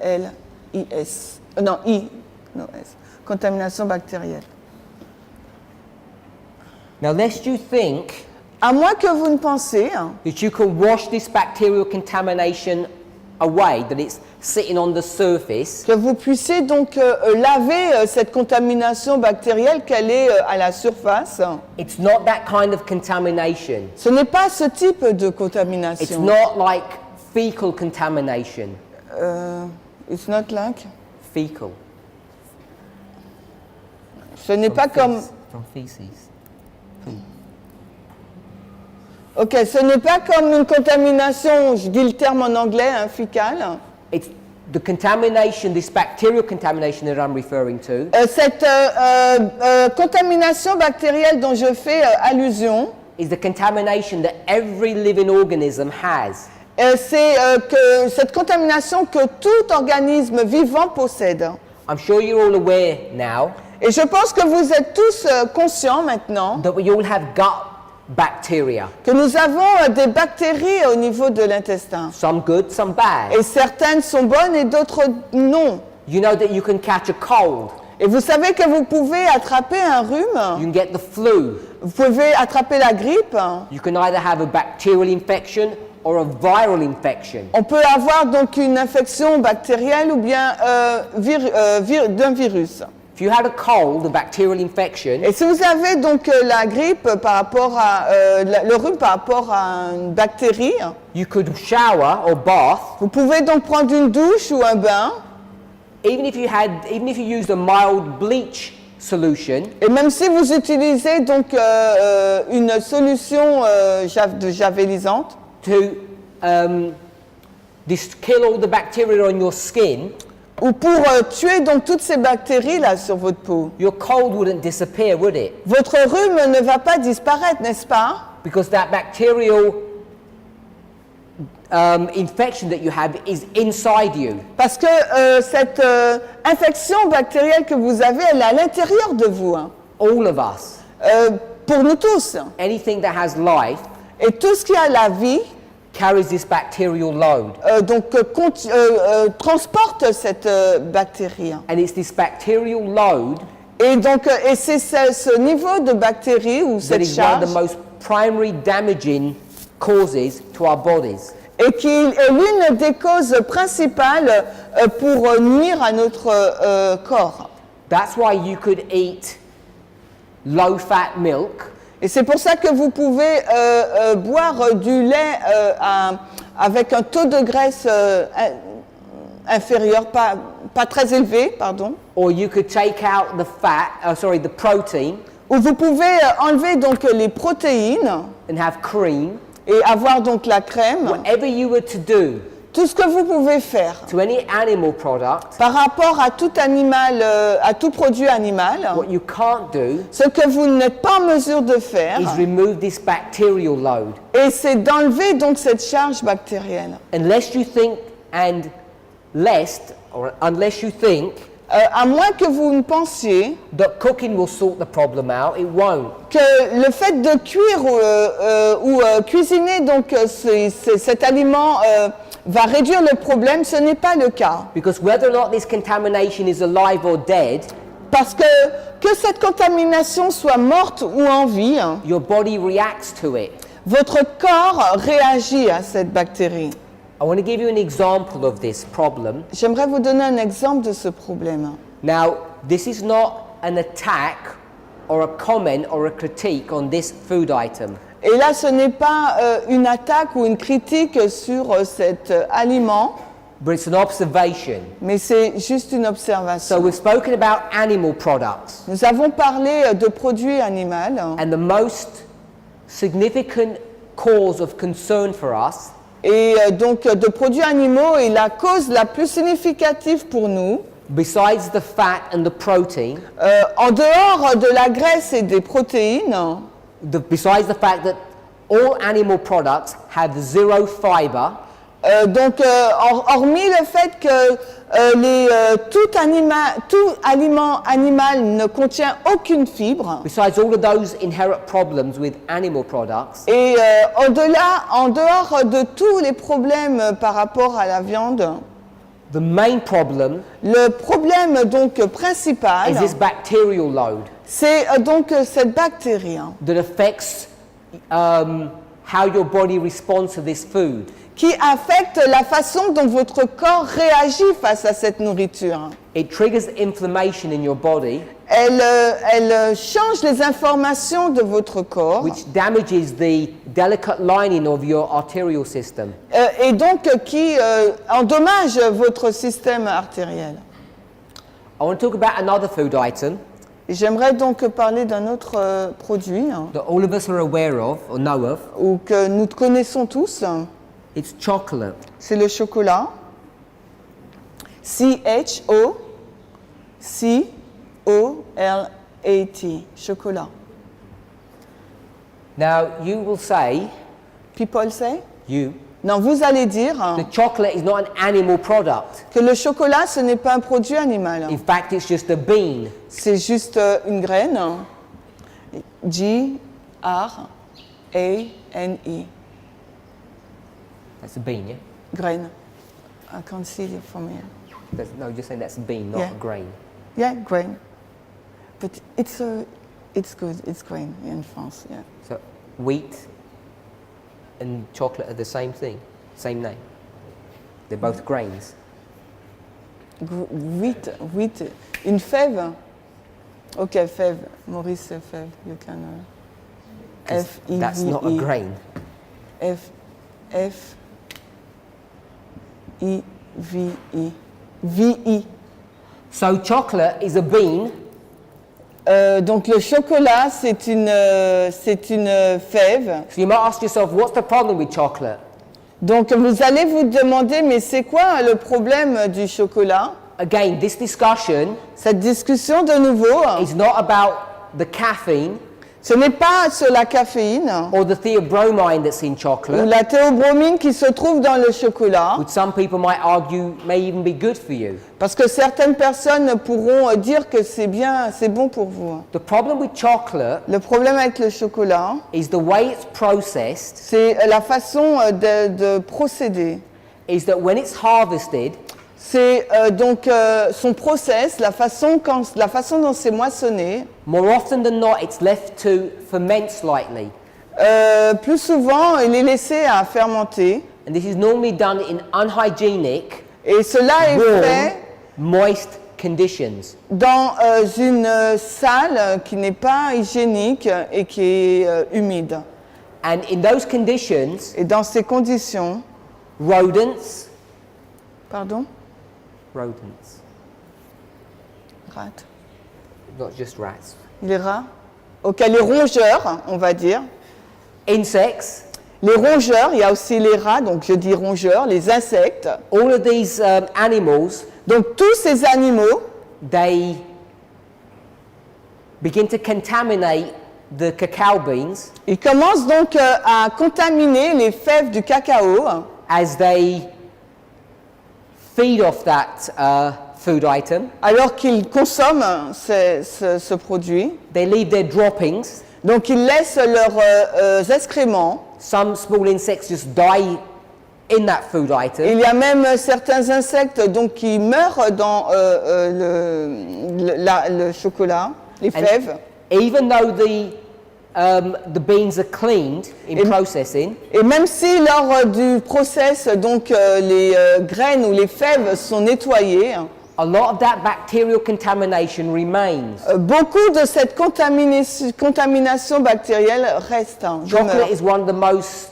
[SPEAKER 2] B-A-C-T-E-R-I-E-L-L-I-S. Non, I. Non, S. Contamination bactérielle.
[SPEAKER 1] Now, lest you think
[SPEAKER 2] À moins que vous ne pensez
[SPEAKER 1] that you can wash this bacterial contamination away, that it's sitting on the surface,
[SPEAKER 2] que vous puissiez donc laver cette contamination bactérielle qu'elle est à la surface.
[SPEAKER 1] it's not that kind of contamination.
[SPEAKER 2] Ce n'est pas ce type de
[SPEAKER 1] It's
[SPEAKER 2] contamination.
[SPEAKER 1] not like fecal contamination.
[SPEAKER 2] It's not like.
[SPEAKER 1] Fecal.
[SPEAKER 2] Ce n'est pas comme.
[SPEAKER 1] From feces.
[SPEAKER 2] Ok, ce n'est pas comme une contamination. Je dis le terme en anglais, hein, fécale.
[SPEAKER 1] It's the contamination, this bacterial contamination that I'm referring to,
[SPEAKER 2] Cette contamination bactérielle dont je fais allusion,
[SPEAKER 1] is the contamination that every living organism has.
[SPEAKER 2] c'est que cette contamination que tout organisme vivant possède.
[SPEAKER 1] I'm sure you're all aware now
[SPEAKER 2] Et je pense que vous êtes tous conscients maintenant
[SPEAKER 1] that we all have gut bacteria.
[SPEAKER 2] que nous avons des bactéries au niveau de l'intestin.
[SPEAKER 1] Some good, some bad.
[SPEAKER 2] Et certaines sont bonnes et d'autres non.
[SPEAKER 1] You know that you can catch a cold.
[SPEAKER 2] Et vous savez que vous pouvez attraper un
[SPEAKER 1] You
[SPEAKER 2] rhume,
[SPEAKER 1] can get the flu.
[SPEAKER 2] vous pouvez attraper la grippe,
[SPEAKER 1] You can either have a bacterial infection or a viral infection.
[SPEAKER 2] on peut avoir donc une infection bactérielle ou bien d'un virus.
[SPEAKER 1] If you had a cold, a bacterial infection,
[SPEAKER 2] Et si vous avez donc la grippe par rapport à le rhume par rapport à une bactérie,
[SPEAKER 1] you could shower or bath.
[SPEAKER 2] vous pouvez donc prendre une douche ou un bain.
[SPEAKER 1] Even if you used a mild bleach solution,
[SPEAKER 2] Et même si vous utilisez donc une solution javélisante
[SPEAKER 1] to kill all the bacteria on your skin,
[SPEAKER 2] ou pour tuer donc toutes ces bactéries là sur votre peau,
[SPEAKER 1] your cold wouldn't disappear, would it?
[SPEAKER 2] votre rhume ne va pas disparaître, n'est-ce pas?
[SPEAKER 1] Because that bacterial infection that you have is inside you.
[SPEAKER 2] Parce que cette infection bactérielle que vous avez, elle est à l'intérieur de vous. Hein.
[SPEAKER 1] All of us.
[SPEAKER 2] Pour nous tous.
[SPEAKER 1] Anything that has life
[SPEAKER 2] Et tout ce qui a la vie,
[SPEAKER 1] carries this bacterial load.
[SPEAKER 2] transporte cette bactérie.
[SPEAKER 1] And it's this bacterial load
[SPEAKER 2] Et donc, et c'est ce niveau de bactéries ou
[SPEAKER 1] that
[SPEAKER 2] cette
[SPEAKER 1] is one of
[SPEAKER 2] charge
[SPEAKER 1] the most primary damaging causes to our bodies.
[SPEAKER 2] et qui est l'une des causes principales pour nuire à notre corps.
[SPEAKER 1] That's why you could eat low-fat milk
[SPEAKER 2] Et c'est pour ça que vous pouvez boire du lait avec un taux de graisse inférieur, pas très élevé, pardon.
[SPEAKER 1] or you could take out the protein
[SPEAKER 2] Ou vous pouvez enlever donc les protéines
[SPEAKER 1] and have cream.
[SPEAKER 2] et avoir donc la crème.
[SPEAKER 1] Whatever you were to do,
[SPEAKER 2] tout ce que vous pouvez faire
[SPEAKER 1] to any animal product,
[SPEAKER 2] par rapport à tout animal, à tout produit animal,
[SPEAKER 1] what you can't do
[SPEAKER 2] ce que vous n'êtes pas en mesure de faire,
[SPEAKER 1] is remove this bacterial load.
[SPEAKER 2] et c'est d'enlever donc cette charge bactérienne.
[SPEAKER 1] Unless you think unless you think
[SPEAKER 2] À moins que vous ne pensiez
[SPEAKER 1] that cooking will sort the problem out, it won't.
[SPEAKER 2] que le fait de cuire ou cuisiner donc cet aliment va réduire le problème, ce n'est pas le cas.
[SPEAKER 1] Because whether or not this contamination is alive or dead,
[SPEAKER 2] Parce que cette contamination soit morte ou en vie,
[SPEAKER 1] your body reacts to it.
[SPEAKER 2] votre corps réagit à cette bactérie.
[SPEAKER 1] I want to give you an example of this problem.
[SPEAKER 2] J'aimerais vous donner un exemple de ce problème.
[SPEAKER 1] Now, this is not an attack or a comment or a critique on this food item.
[SPEAKER 2] Et là, ce n'est pas une attaque ou une critique sur cet aliment,
[SPEAKER 1] But it's an observation.
[SPEAKER 2] mais c'est juste une
[SPEAKER 1] So
[SPEAKER 2] observation.
[SPEAKER 1] we've spoken about animal products,
[SPEAKER 2] Nous avons parlé de produits animaux
[SPEAKER 1] and the most significant cause of concern for us
[SPEAKER 2] et donc de produits animaux et la cause la plus significative pour nous,
[SPEAKER 1] besides the fat and the protein,
[SPEAKER 2] en dehors de la graisse et des protéines,
[SPEAKER 1] besides the fact that all animal products have zero fiber,
[SPEAKER 2] hormis le fait que tout aliment animal ne contient aucune fibre,
[SPEAKER 1] besides all of those inherent problems with animal products,
[SPEAKER 2] et en dehors de tous les problèmes par rapport à la viande,
[SPEAKER 1] the main problem
[SPEAKER 2] le problème donc principal,
[SPEAKER 1] is this bacterial load
[SPEAKER 2] c'est donc cette bactérie
[SPEAKER 1] that affects how your body responds to this food.
[SPEAKER 2] qui affecte la façon dont votre corps réagit face à cette nourriture.
[SPEAKER 1] It triggers inflammation in your body,
[SPEAKER 2] Elle change les informations de votre corps
[SPEAKER 1] which damages the delicate lining of your arterial system.
[SPEAKER 2] et donc qui endommage votre système artériel.
[SPEAKER 1] I want to talk about another food item
[SPEAKER 2] Et j'aimerais donc parler d'un autre produit
[SPEAKER 1] that all of us are aware of or know of.
[SPEAKER 2] ou que nous connaissons tous.
[SPEAKER 1] It's chocolate.
[SPEAKER 2] C'est le chocolat. C-H-O-C-O-L-A-T. Chocolat.
[SPEAKER 1] Now, you will say,
[SPEAKER 2] People say?
[SPEAKER 1] you,
[SPEAKER 2] Non, vous allez dire
[SPEAKER 1] the chocolate is not an animal product.
[SPEAKER 2] que le chocolat, ce n'est pas un produit animal.
[SPEAKER 1] In fact, it's just a bean.
[SPEAKER 2] C'est juste une graine. G-R-A-N-E.
[SPEAKER 1] That's a bean, yeah?
[SPEAKER 2] Graine. I can't see it from here.
[SPEAKER 1] No, just saying that's a bean, not
[SPEAKER 2] Yeah.
[SPEAKER 1] a grain.
[SPEAKER 2] Yeah, grain. But it's good. It's grain in France. Yeah.
[SPEAKER 1] So, wheat and chocolate are the same thing, same name. They're both grains.
[SPEAKER 2] Wheat. Une fève. Okay, fève. Maurice, c'est fève. You can.
[SPEAKER 1] 'Cause
[SPEAKER 2] F-E-V-E.
[SPEAKER 1] That's not a grain.
[SPEAKER 2] F-E-V-E. V-E.
[SPEAKER 1] So, chocolate is a bean,
[SPEAKER 2] Donc le chocolat, c'est une fève.
[SPEAKER 1] so you might ask yourself, what's the problem with chocolate?
[SPEAKER 2] Donc vous allez vous demander, mais c'est quoi le problème du chocolat?
[SPEAKER 1] Again, this discussion
[SPEAKER 2] Cette discussion de nouveau,
[SPEAKER 1] is not about the caffeine
[SPEAKER 2] ce n'est pas sur la caféine
[SPEAKER 1] or the theobromine that's in
[SPEAKER 2] ou
[SPEAKER 1] chocolate,
[SPEAKER 2] la théobromine qui se trouve dans le chocolat,
[SPEAKER 1] which some people might argue may even be good for you.
[SPEAKER 2] parce que certaines personnes pourront dire que c'est bien, c'est bon pour vous.
[SPEAKER 1] The problem with chocolate
[SPEAKER 2] Le problème avec le chocolat,
[SPEAKER 1] is the way it's processed
[SPEAKER 2] c'est la façon de procéder.
[SPEAKER 1] is that when it's harvested,
[SPEAKER 2] C'est donc son process, la façon dont c'est moissonné.
[SPEAKER 1] more often than not, it's left to ferment slightly.
[SPEAKER 2] Plus souvent, il est laissé à fermenter.
[SPEAKER 1] And this is normally done in unhygienic,
[SPEAKER 2] Et cela est
[SPEAKER 1] warm,
[SPEAKER 2] fait
[SPEAKER 1] moist conditions.
[SPEAKER 2] dans une salle qui n'est pas hygiénique et qui est humide.
[SPEAKER 1] And in those conditions,
[SPEAKER 2] Et dans ces conditions,
[SPEAKER 1] rodents,
[SPEAKER 2] rats,
[SPEAKER 1] not just rats,
[SPEAKER 2] les rats, les rongeurs, on va dire,
[SPEAKER 1] insects,
[SPEAKER 2] Les rongeurs, il y a aussi les rats, donc je dis rongeurs, les insectes.
[SPEAKER 1] All of these animals,
[SPEAKER 2] Donc tous ces animaux,
[SPEAKER 1] they begin to contaminate the cacao beans
[SPEAKER 2] ils commencent donc à contaminer les fèves du cacao
[SPEAKER 1] as they feed off that food item.
[SPEAKER 2] alors qu'ils consomment ce produit.
[SPEAKER 1] They leave their droppings.
[SPEAKER 2] Donc ils laissent leurs excréments.
[SPEAKER 1] Some small insects just die in that food item.
[SPEAKER 2] Il y a même certains insectes donc, qui meurent dans le chocolat, les fèves.
[SPEAKER 1] Even though the beans are cleaned in processing,
[SPEAKER 2] Et même si lors du process, donc les graines ou les fèves sont nettoyées,
[SPEAKER 1] a lot of that bacterial contamination remains.
[SPEAKER 2] beaucoup de cette contamination bactérielle reste. Demeure.
[SPEAKER 1] Chocolate is one of the most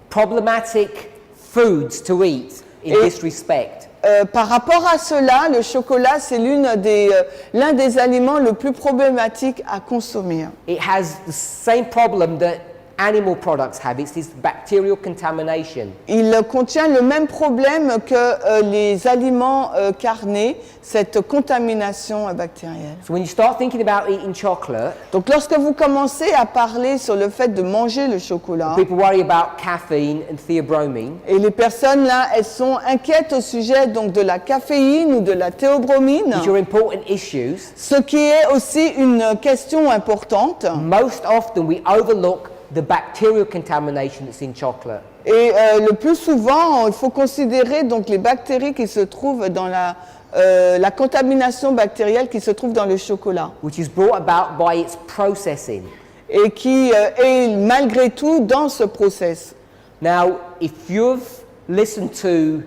[SPEAKER 1] problematic foods to eat in this respect.
[SPEAKER 2] Par rapport à cela, le chocolat, c'est l'un des aliments le plus problématiques à consommer.
[SPEAKER 1] It has the same problem that animal products have. It's this bacterial contamination.
[SPEAKER 2] Il contient le même problème que les aliments carnés, cette contamination bactérielle.
[SPEAKER 1] So when you start thinking about eating chocolate,
[SPEAKER 2] Donc lorsque vous commencez à parler sur le fait de manger le chocolat,
[SPEAKER 1] people worry about caffeine and theobromine.
[SPEAKER 2] et les personnes là, elles sont inquiètes au sujet donc de la caféine ou de la théobromine,
[SPEAKER 1] Which are important issues.
[SPEAKER 2] ce qui est aussi une question importante.
[SPEAKER 1] Most often we overlook the bacterial contamination that's in chocolate.
[SPEAKER 2] Et le plus souvent, il faut considérer donc les bactéries qui se trouvent dans la contamination bactérielle qui se trouve dans le chocolat
[SPEAKER 1] Which is brought about by its processing.
[SPEAKER 2] et qui est malgré tout dans ce process.
[SPEAKER 1] Now, if you've listened to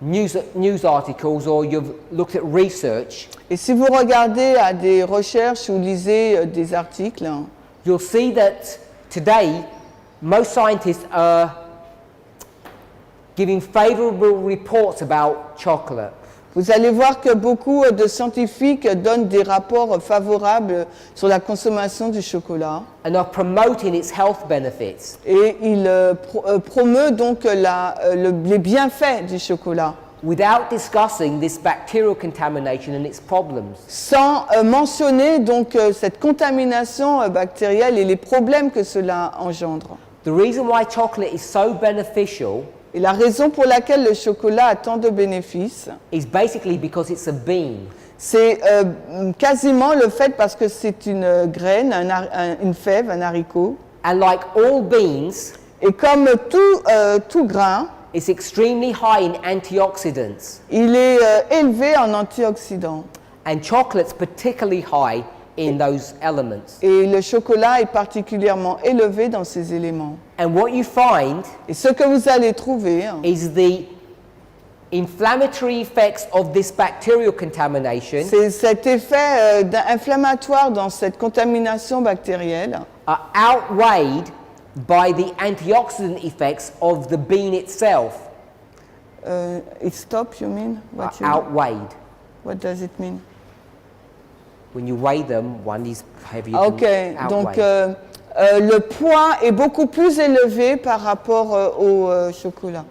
[SPEAKER 1] news articles or you've looked at research,
[SPEAKER 2] Et si vous regardez à des recherches ou lisez des articles,
[SPEAKER 1] you'll see that today most scientists are giving favorable reports about chocolate.
[SPEAKER 2] vous allez voir que beaucoup de scientifiques donnent des rapports favorables sur la consommation du chocolat
[SPEAKER 1] And are promoting its health benefits.
[SPEAKER 2] et ils promeuvent donc les bienfaits du chocolat,
[SPEAKER 1] Without discussing this bacterial contamination and its problems.
[SPEAKER 2] sans mentionner donc cette contamination bactérielle et les problèmes que cela engendre.
[SPEAKER 1] The reason why chocolate is so beneficial
[SPEAKER 2] Et la raison pour laquelle le chocolat a tant de bénéfices,
[SPEAKER 1] is basically because it's a bean.
[SPEAKER 2] c'est quasiment le fait parce que c'est une graine, une fève, un haricot.
[SPEAKER 1] And like all beans,
[SPEAKER 2] Et comme tout grain,
[SPEAKER 1] it's extremely high in antioxidants.
[SPEAKER 2] il est élevé en antioxydants.
[SPEAKER 1] And chocolate's particularly high in those elements.
[SPEAKER 2] Et le chocolat est particulièrement élevé dans ces éléments.
[SPEAKER 1] And what you find
[SPEAKER 2] Et ce que vous allez trouver,
[SPEAKER 1] is the inflammatory effects of this bacterial contamination
[SPEAKER 2] c'est cet effet inflammatoire dans cette contamination bactérielle
[SPEAKER 1] are outweighed by the antioxidant effects of the bean itself.
[SPEAKER 2] It stop, you mean?
[SPEAKER 1] Outweighed.
[SPEAKER 2] What does it mean?
[SPEAKER 1] When you weigh them, one is heavier
[SPEAKER 2] Ok,
[SPEAKER 1] than
[SPEAKER 2] donc
[SPEAKER 1] outweighed.
[SPEAKER 2] le poids est beaucoup plus élevé par rapport au chocolat.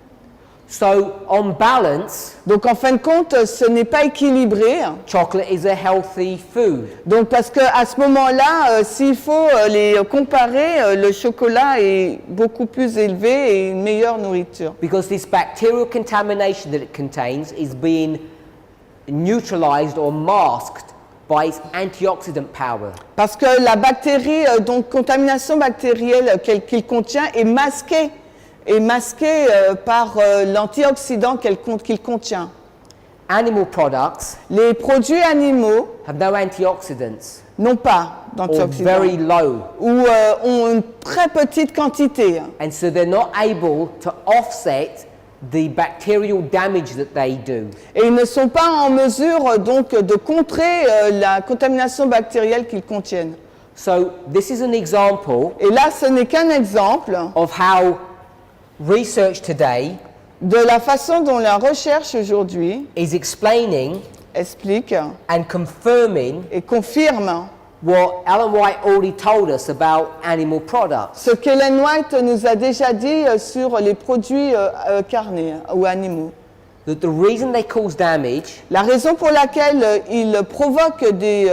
[SPEAKER 1] So, on balance,
[SPEAKER 2] Donc en fin de compte, ce n'est pas équilibré.
[SPEAKER 1] chocolate is a healthy food.
[SPEAKER 2] Donc parce qu'à ce moment-là, s'il faut les comparer, le chocolat est beaucoup plus élevé et une meilleure nourriture.
[SPEAKER 1] Because this bacterial contamination that it contains is being neutralized or masked by its antioxidant power.
[SPEAKER 2] Parce que la bactérie, donc contamination bactérielle qu'il contient est masquée par l'antioxydant qu'il contient.
[SPEAKER 1] Animal products
[SPEAKER 2] Les produits animaux
[SPEAKER 1] have no antioxidants
[SPEAKER 2] n'ont pas
[SPEAKER 1] or very
[SPEAKER 2] d'antioxydants
[SPEAKER 1] low,
[SPEAKER 2] ou ont une très petite quantité.
[SPEAKER 1] and so they're not able to offset the bacterial damage that they do.
[SPEAKER 2] Et ils ne sont pas en mesure donc de contrer la contamination bactérielle qu'ils contiennent.
[SPEAKER 1] So this is an example
[SPEAKER 2] Et là, ce n'est qu'un exemple
[SPEAKER 1] of how research today
[SPEAKER 2] de la façon dont la recherche aujourd'hui
[SPEAKER 1] is explaining
[SPEAKER 2] explique
[SPEAKER 1] and confirming
[SPEAKER 2] et confirme
[SPEAKER 1] what Ellen White already told us about animal products.
[SPEAKER 2] Ce qu'Ellen White nous a déjà dit sur les produits carnés ou animaux.
[SPEAKER 1] That the reason they cause damage
[SPEAKER 2] La raison pour laquelle ils provoquent des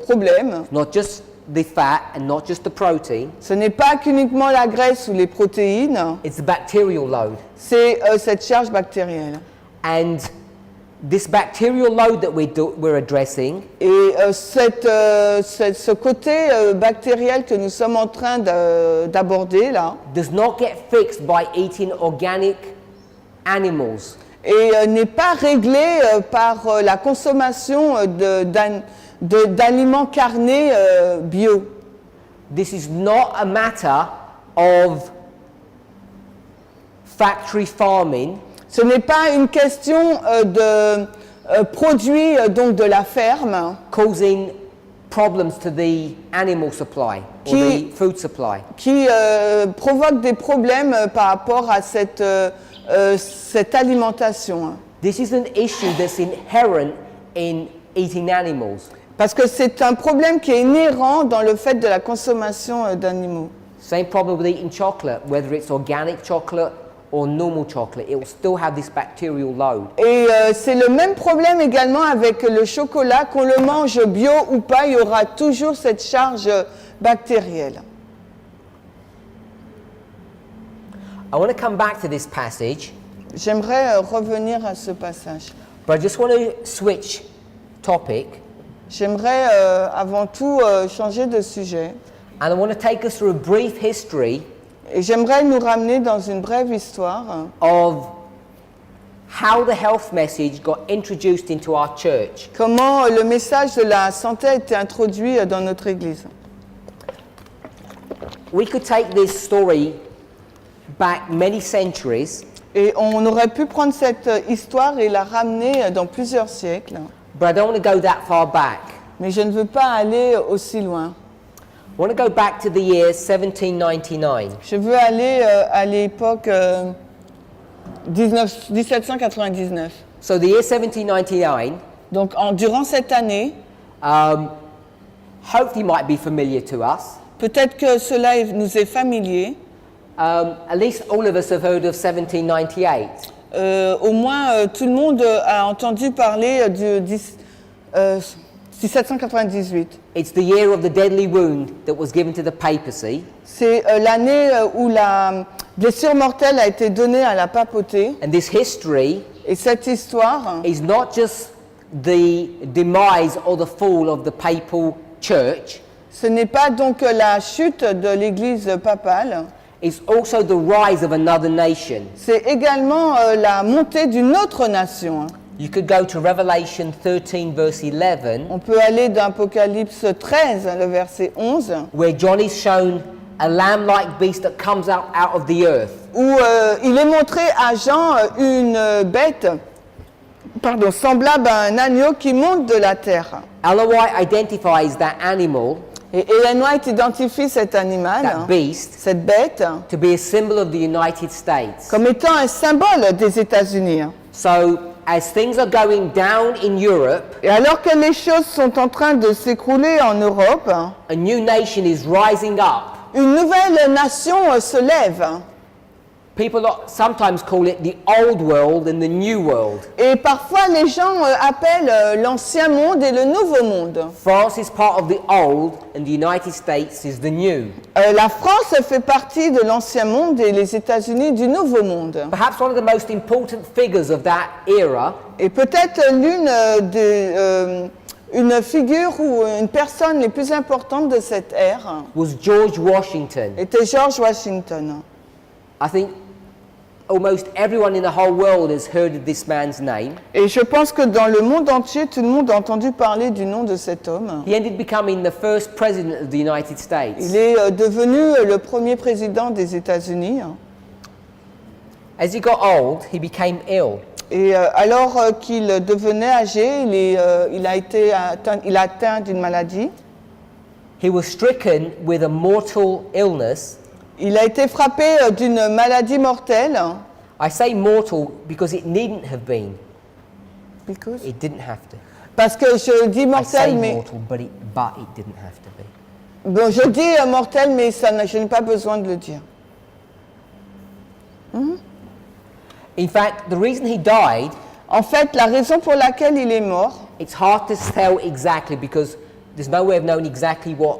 [SPEAKER 2] problèmes,
[SPEAKER 1] not just the fat and not just the protein,
[SPEAKER 2] ce n'est pas qu'uniquement la graisse ou les protéines,
[SPEAKER 1] it's the bacterial load.
[SPEAKER 2] c'est cette charge bactérielle.
[SPEAKER 1] And this bacterial load that we're addressing
[SPEAKER 2] Et ce côté bactériel que nous sommes en train d'aborder là,
[SPEAKER 1] does not get fixed by eating organic animals.
[SPEAKER 2] et n'est pas réglé par la consommation d'aliments carnés bio.
[SPEAKER 1] This is not a matter of factory farming.
[SPEAKER 2] Ce n'est pas une question de produits donc de la ferme
[SPEAKER 1] Causing problems to the animal supply or
[SPEAKER 2] Qui-
[SPEAKER 1] the food supply.
[SPEAKER 2] qui provoque des problèmes par rapport à cette alimentation.
[SPEAKER 1] This is an issue that's inherent in eating animals.
[SPEAKER 2] Parce que c'est un problème qui est inhérent dans le fait de la consommation d'animaux.
[SPEAKER 1] Same problem with eating chocolate, whether it's organic chocolate or normal chocolate, it will still have this bacterial load.
[SPEAKER 2] Et c'est le même problème également avec le chocolat, qu'on le mange bio ou pas, il y aura toujours cette charge bactérielle.
[SPEAKER 1] I want to come back to this passage,
[SPEAKER 2] J'aimerais revenir à ce passage.
[SPEAKER 1] but I just want to switch topic,
[SPEAKER 2] J'aimerais avant tout changer de sujet.
[SPEAKER 1] and I want to take us through a brief history
[SPEAKER 2] Et j'aimerais nous ramener dans une brève histoire
[SPEAKER 1] of how the health message got introduced into our church.
[SPEAKER 2] comment le message de la santé a été introduit dans notre Église.
[SPEAKER 1] We could take this story back many centuries,
[SPEAKER 2] Et on aurait pu prendre cette histoire et la ramener dans plusieurs siècles,
[SPEAKER 1] but I don't want to go that far back.
[SPEAKER 2] mais je ne veux pas aller aussi loin.
[SPEAKER 1] I want to go back to the year 1799.
[SPEAKER 2] Je veux aller à l'époque 1799.
[SPEAKER 1] So the year 1799,
[SPEAKER 2] Donc durant cette année,
[SPEAKER 1] hopefully might be familiar to us.
[SPEAKER 2] peut-être que cela nous est familier.
[SPEAKER 1] At least all of us have heard of 1798.
[SPEAKER 2] Au moins, tout le monde a entendu parler de 1798.
[SPEAKER 1] It's the year of the deadly wound that was given to the papacy.
[SPEAKER 2] C'est l'année où la blessure mortelle a été donnée à la papauté.
[SPEAKER 1] And this history
[SPEAKER 2] Et cette histoire,
[SPEAKER 1] is not just the demise or the fall of the papal church,
[SPEAKER 2] ce n'est pas donc la chute de l'Église papale,
[SPEAKER 1] it's also the rise of another nation.
[SPEAKER 2] c'est également la montée d'une autre nation.
[SPEAKER 1] You could go to Revelation 13 verse 11,
[SPEAKER 2] On peut aller d'Apocalypse 13, le verset 11,
[SPEAKER 1] where John is shown a lamb-like beast that comes out of the earth.
[SPEAKER 2] où il est montré à Jean une bête, semblable à un agneau qui monte de la terre.
[SPEAKER 1] Ellen White identifies that animal,
[SPEAKER 2] Et Ellen White identifie cet animal,
[SPEAKER 1] that beast,
[SPEAKER 2] cette bête,
[SPEAKER 1] to be a symbol of the United States.
[SPEAKER 2] comme étant un symbole des États-Unis.
[SPEAKER 1] So, as things are going down in Europe,
[SPEAKER 2] Et alors que les choses sont en train de s'écrouler en Europe,
[SPEAKER 1] a new nation is rising up.
[SPEAKER 2] une nouvelle nation se lève.
[SPEAKER 1] People sometimes call it the old world and the new world.
[SPEAKER 2] Et parfois les gens appellent l'ancien monde et le nouveau monde.
[SPEAKER 1] France is part of the old and the United States is the new.
[SPEAKER 2] La France fait partie de l'ancien monde et les États-Unis du nouveau monde.
[SPEAKER 1] Perhaps one of the most important figures of that era
[SPEAKER 2] Et peut-être une figure ou une personne les plus importantes de cette ère
[SPEAKER 1] was George Washington.
[SPEAKER 2] était George Washington.
[SPEAKER 1] I think almost everyone in the whole world has heard of this man's name.
[SPEAKER 2] Et je pense que dans le monde entier, tout le monde a entendu parler du nom de cet homme.
[SPEAKER 1] He ended up becoming the first president of the United States.
[SPEAKER 2] Il est devenu le premier président des États-Unis.
[SPEAKER 1] As he got old, he became ill.
[SPEAKER 2] Et alors qu'il devenait âgé, il a atteint d'une maladie.
[SPEAKER 1] He was stricken with a mortal illness.
[SPEAKER 2] Il a été frappé d'une maladie mortelle.
[SPEAKER 1] I say mortal because it needn't have been.
[SPEAKER 2] Because?
[SPEAKER 1] It didn't have to.
[SPEAKER 2] Parce que je dis
[SPEAKER 1] I say
[SPEAKER 2] mortel, mais
[SPEAKER 1] mortal, but it didn't have to be.
[SPEAKER 2] bon, je dis mortel, mais je n'ai pas besoin de le dire.
[SPEAKER 1] In fact, the reason he died,
[SPEAKER 2] En fait, la raison pour laquelle il est mort,
[SPEAKER 1] it's hard to tell exactly because there's no way of knowing exactly what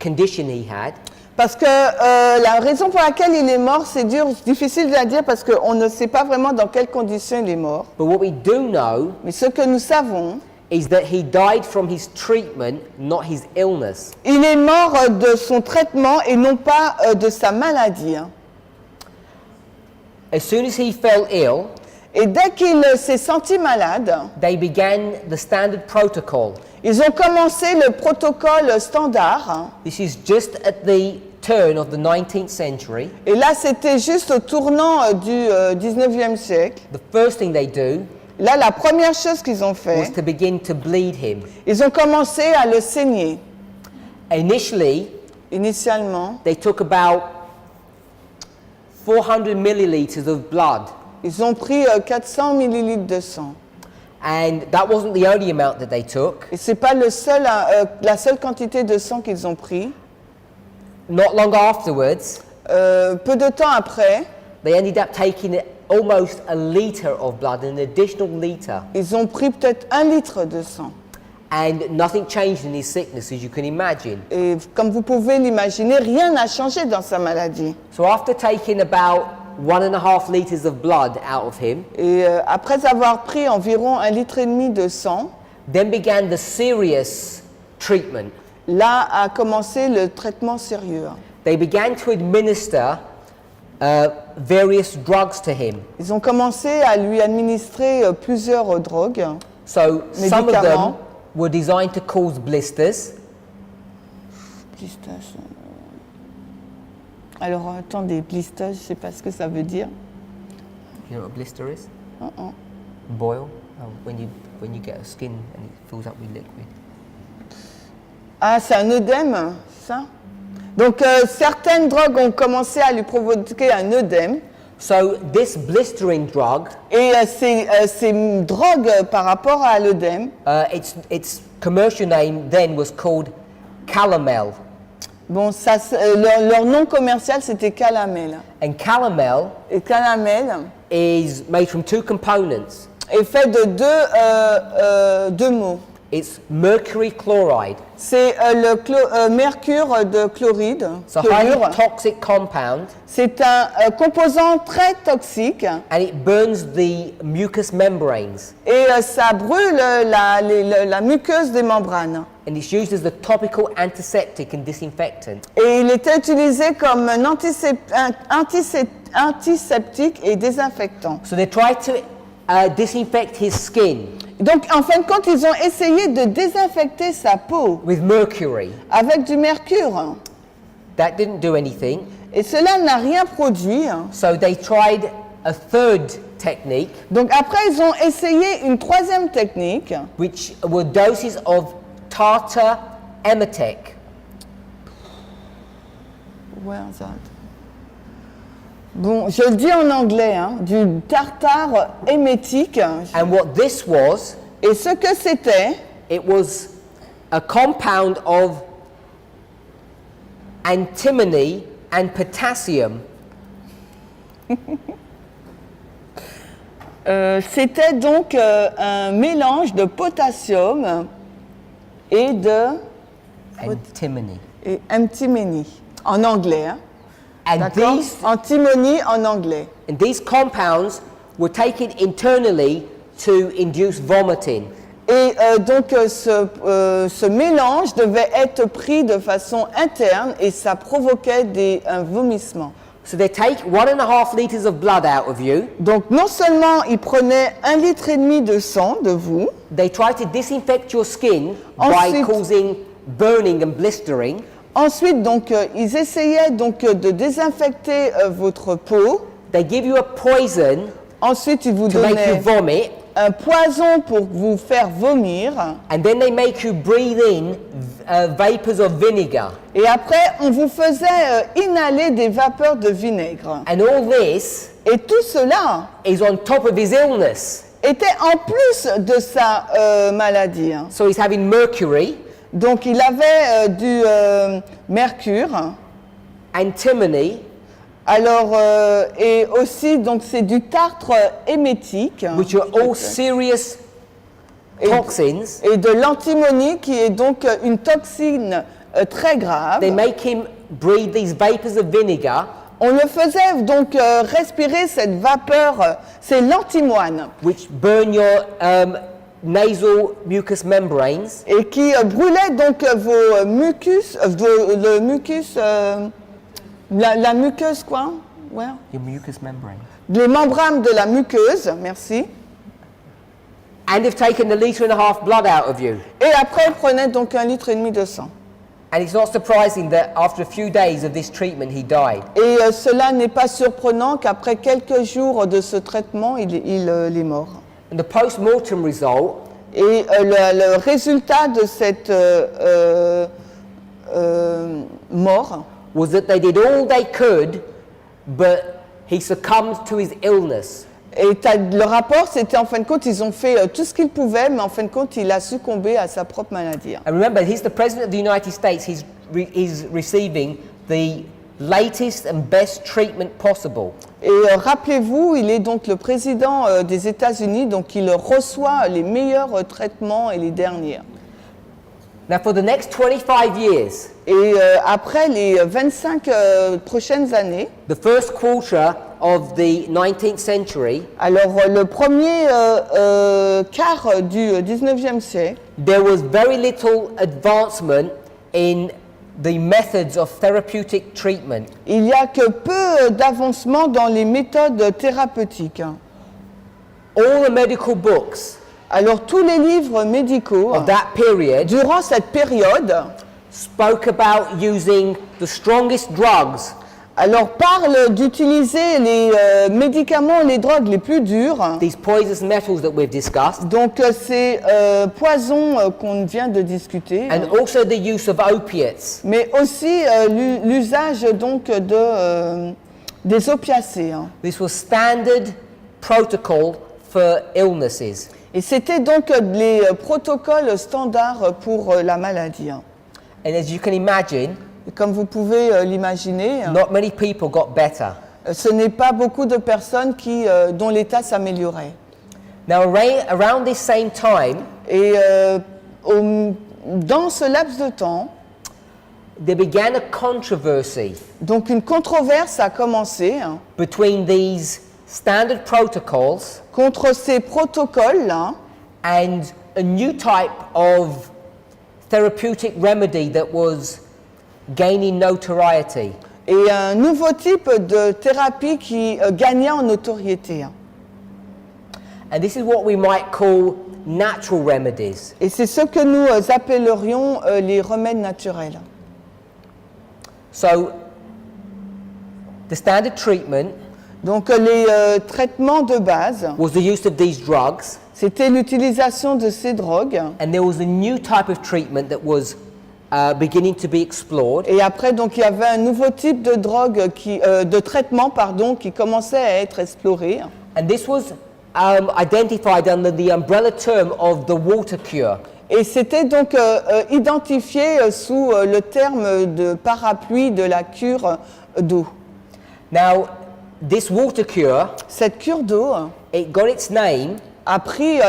[SPEAKER 1] condition he had.
[SPEAKER 2] parce que la raison pour laquelle il est mort, c'est dur, difficile à dire parce qu'on ne sait pas vraiment dans quelles conditions il est mort.
[SPEAKER 1] But what we do know
[SPEAKER 2] Mais ce que nous savons,
[SPEAKER 1] is that he died from his treatment, not his illness.
[SPEAKER 2] il est mort de son traitement et non pas de sa maladie. Hein.
[SPEAKER 1] As soon as he fell ill,
[SPEAKER 2] Et dès qu'il s'est senti malade,
[SPEAKER 1] they began the standard protocol.
[SPEAKER 2] ils ont commencé le protocole standard. Hein.
[SPEAKER 1] This is just at the turn of the 19th century.
[SPEAKER 2] Et là, c'était juste au tournant du 19e siècle.
[SPEAKER 1] The first thing they do
[SPEAKER 2] Là, la première chose qu'ils ont
[SPEAKER 1] was
[SPEAKER 2] fait,
[SPEAKER 1] to begin to bleed him.
[SPEAKER 2] ils ont commencé à le saigner.
[SPEAKER 1] Initially,
[SPEAKER 2] Initialement,
[SPEAKER 1] they took about 400 milliliters of blood,
[SPEAKER 2] ils ont pris 400 millilitres de sang.
[SPEAKER 1] and that wasn't the only amount that they took.
[SPEAKER 2] Et c'est pas la seule quantité de sang qu'ils ont pris.
[SPEAKER 1] Not long afterwards,
[SPEAKER 2] Peu de temps après,
[SPEAKER 1] they ended up taking almost a liter of blood, an additional liter,
[SPEAKER 2] ils ont pris peut-être 1 litre de sang.
[SPEAKER 1] and nothing changed in his sickness, as you can imagine.
[SPEAKER 2] Et comme vous pouvez l'imaginer, rien n'a changé dans sa maladie.
[SPEAKER 1] So after taking about 1.5 liters of blood out of him,
[SPEAKER 2] Et après avoir pris environ 1,5 litre de sang,
[SPEAKER 1] then began the serious treatment.
[SPEAKER 2] là a commencé le traitement sérieux.
[SPEAKER 1] They began to administer various drugs to him.
[SPEAKER 2] Ils ont commencé à lui administrer plusieurs drogues.
[SPEAKER 1] So some of them
[SPEAKER 2] Médicaments.
[SPEAKER 1] were designed to cause blisters.
[SPEAKER 2] Blisters. Alors attendez, blisters, je ne sais pas ce que ça veut dire.
[SPEAKER 1] You know what a blister is?
[SPEAKER 2] Uh-uh.
[SPEAKER 1] Boil. When you get a skin and it fills up with liquid.
[SPEAKER 2] Ah, c'est un œdème, ça? Donc certaines drogues ont commencé à lui provoquer un œdème.
[SPEAKER 1] So this blistering drug,
[SPEAKER 2] Et ces drogues par rapport à l'œdème,
[SPEAKER 1] its commercial name then was called Calomel.
[SPEAKER 2] bon, ça, leur nom commercial c'était Calamel.
[SPEAKER 1] And Calomel
[SPEAKER 2] Et Calamel
[SPEAKER 1] is made from two components.
[SPEAKER 2] est fait de deux mots.
[SPEAKER 1] It's mercury chloride.
[SPEAKER 2] C'est le mercure de chloride.
[SPEAKER 1] It's a
[SPEAKER 2] chlorure.
[SPEAKER 1] highly toxic compound,
[SPEAKER 2] C'est un composant très toxique
[SPEAKER 1] and it burns the mucous membranes.
[SPEAKER 2] et ça brûle la muqueuse des membranes.
[SPEAKER 1] And it's used as the topical antiseptic and disinfectant.
[SPEAKER 2] Et il était utilisé comme un antiseptique et désinfectant.
[SPEAKER 1] So they tried to disinfect his skin
[SPEAKER 2] Donc, en fin de compte, ils ont essayé de désinfecter sa peau
[SPEAKER 1] with mercury.
[SPEAKER 2] avec du mercure.
[SPEAKER 1] That didn't do anything.
[SPEAKER 2] Et cela n'a rien produit.
[SPEAKER 1] So they tried a third technique,
[SPEAKER 2] Donc, après, ils ont essayé une troisième technique.
[SPEAKER 1] which were doses of tartar emetic.
[SPEAKER 2] Where's that? Bon, je le dis en anglais, hein, du tartare émétique.
[SPEAKER 1] And what this was,
[SPEAKER 2] Et ce que c'était,
[SPEAKER 1] it was a compound of antimony and potassium.
[SPEAKER 2] C'était donc un mélange de potassium et de
[SPEAKER 1] Antimony.
[SPEAKER 2] antimony en anglais. Hein.
[SPEAKER 1] And
[SPEAKER 2] D'accord? Antimony en anglais.
[SPEAKER 1] these compounds were taken internally to induce vomiting.
[SPEAKER 2] Et donc ce mélange devait être pris de façon interne et ça provoquait un vomissement.
[SPEAKER 1] So they take 1.5 liters of blood out of you.
[SPEAKER 2] Donc non seulement ils prenaient 1,5 litre de sang de vous,
[SPEAKER 1] They try to disinfect your skin by
[SPEAKER 2] Ensuite-
[SPEAKER 1] causing burning and blistering.
[SPEAKER 2] ensuite donc ils essayaient donc de désinfecter votre peau,
[SPEAKER 1] They give you a poison
[SPEAKER 2] ensuite ils vous
[SPEAKER 1] to make you
[SPEAKER 2] donnaient
[SPEAKER 1] vomit,
[SPEAKER 2] un poison pour vous faire vomir
[SPEAKER 1] and then they make you breathe in vapors of vinegar.
[SPEAKER 2] et après on vous faisait inhaler des vapeurs de vinaigre.
[SPEAKER 1] And all this
[SPEAKER 2] Et tout cela
[SPEAKER 1] is on top of his illness.
[SPEAKER 2] était en plus de sa maladie. Hein.
[SPEAKER 1] So he's having mercury,
[SPEAKER 2] Donc il avait du mercure.
[SPEAKER 1] antimony,
[SPEAKER 2] Alors et aussi donc c'est du tartre émétique.
[SPEAKER 1] which are all serious toxins.
[SPEAKER 2] Et de l'antimonie qui est donc une toxine très grave.
[SPEAKER 1] They make him breathe these vapors of vinegar,
[SPEAKER 2] On le faisait donc respirer cette vapeur, c'est l'antimoine,
[SPEAKER 1] which burn your nasal mucous membranes,
[SPEAKER 2] et qui brûlait donc vos mucus, le mucus, la muqueuse quoi, ouais.
[SPEAKER 1] your mucous membrane.
[SPEAKER 2] Les membranes de la muqueuse, merci.
[SPEAKER 1] And they've taken a litre and a half blood out of you.
[SPEAKER 2] Et après, il prenait donc 1,5 litre de sang.
[SPEAKER 1] And it's not surprising that after a few days of this treatment, he died.
[SPEAKER 2] Et cela n'est pas surprenant qu'après quelques jours de ce traitement, il est mort.
[SPEAKER 1] And the post-mortem result
[SPEAKER 2] Et le résultat de cette mort,
[SPEAKER 1] was that they did all they could, but he succumbed to his illness.
[SPEAKER 2] et le rapport, c'était en fin de compte, ils ont fait tout ce qu'ils pouvaient, mais en fin de compte, il a succombé à sa propre maladie.
[SPEAKER 1] And remember, he's the President of the United States. He's receiving the latest and best treatment possible.
[SPEAKER 2] Et rappelez-vous, il est donc le président des États-Unis, donc il reçoit les meilleurs traitements et les derniers.
[SPEAKER 1] Now, for the next 25 years,
[SPEAKER 2] Et après les 25 prochaines années,
[SPEAKER 1] the first quarter of the 19th century,
[SPEAKER 2] alors le premier quart du 19e siècle,
[SPEAKER 1] there was very little advancement in the methods of therapeutic treatment.
[SPEAKER 2] il n'y a que peu d'avancement dans les méthodes thérapeutiques.
[SPEAKER 1] All the medical books
[SPEAKER 2] Alors tous les livres médicaux
[SPEAKER 1] of that period
[SPEAKER 2] durant cette période
[SPEAKER 1] spoke about using the strongest drugs
[SPEAKER 2] alors parlent d'utiliser les médicaments, les drogues les plus dures,
[SPEAKER 1] these poisonous metals that we've discussed,
[SPEAKER 2] donc ces poisons qu'on vient de discuter,
[SPEAKER 1] and also the use of opiates.
[SPEAKER 2] mais aussi l'usage donc des opiacés. Hein.
[SPEAKER 1] This was standard protocol for illnesses.
[SPEAKER 2] Et c'était donc les protocoles standards pour la maladie. Hein.
[SPEAKER 1] And as you can imagine,
[SPEAKER 2] Et comme vous pouvez l'imaginer,
[SPEAKER 1] not many people got better.
[SPEAKER 2] ce n'est pas beaucoup de personnes dont l'état s'améliorait.
[SPEAKER 1] Now, around this same time,
[SPEAKER 2] Et dans ce laps de temps,
[SPEAKER 1] there began a controversy
[SPEAKER 2] donc une controverse a commencé hein,
[SPEAKER 1] between these standard protocols
[SPEAKER 2] contre ces protocoles-là
[SPEAKER 1] and a new type of therapeutic remedy that was gaining notoriety.
[SPEAKER 2] et un nouveau type de thérapie qui gagnait en notoriété. Hein.
[SPEAKER 1] And this is what we might call natural remedies.
[SPEAKER 2] Et c'est ce que nous appellerions les remèdes naturels.
[SPEAKER 1] So, the standard treatment
[SPEAKER 2] Donc les traitements de base,
[SPEAKER 1] was the use of these drugs,
[SPEAKER 2] c'était l'utilisation de ces drogues.
[SPEAKER 1] and there was a new type of treatment that was beginning to be explored.
[SPEAKER 2] Et après, donc, il y avait un nouveau type de drogue, de traitement, pardon, qui commençait à être exploré.
[SPEAKER 1] And this was identified under the umbrella term of the water cure.
[SPEAKER 2] Et c'était donc identifié sous le terme de parapluie de la cure d'eau.
[SPEAKER 1] Now, this water cure,
[SPEAKER 2] Cette cure d'eau
[SPEAKER 1] it got its name
[SPEAKER 2] a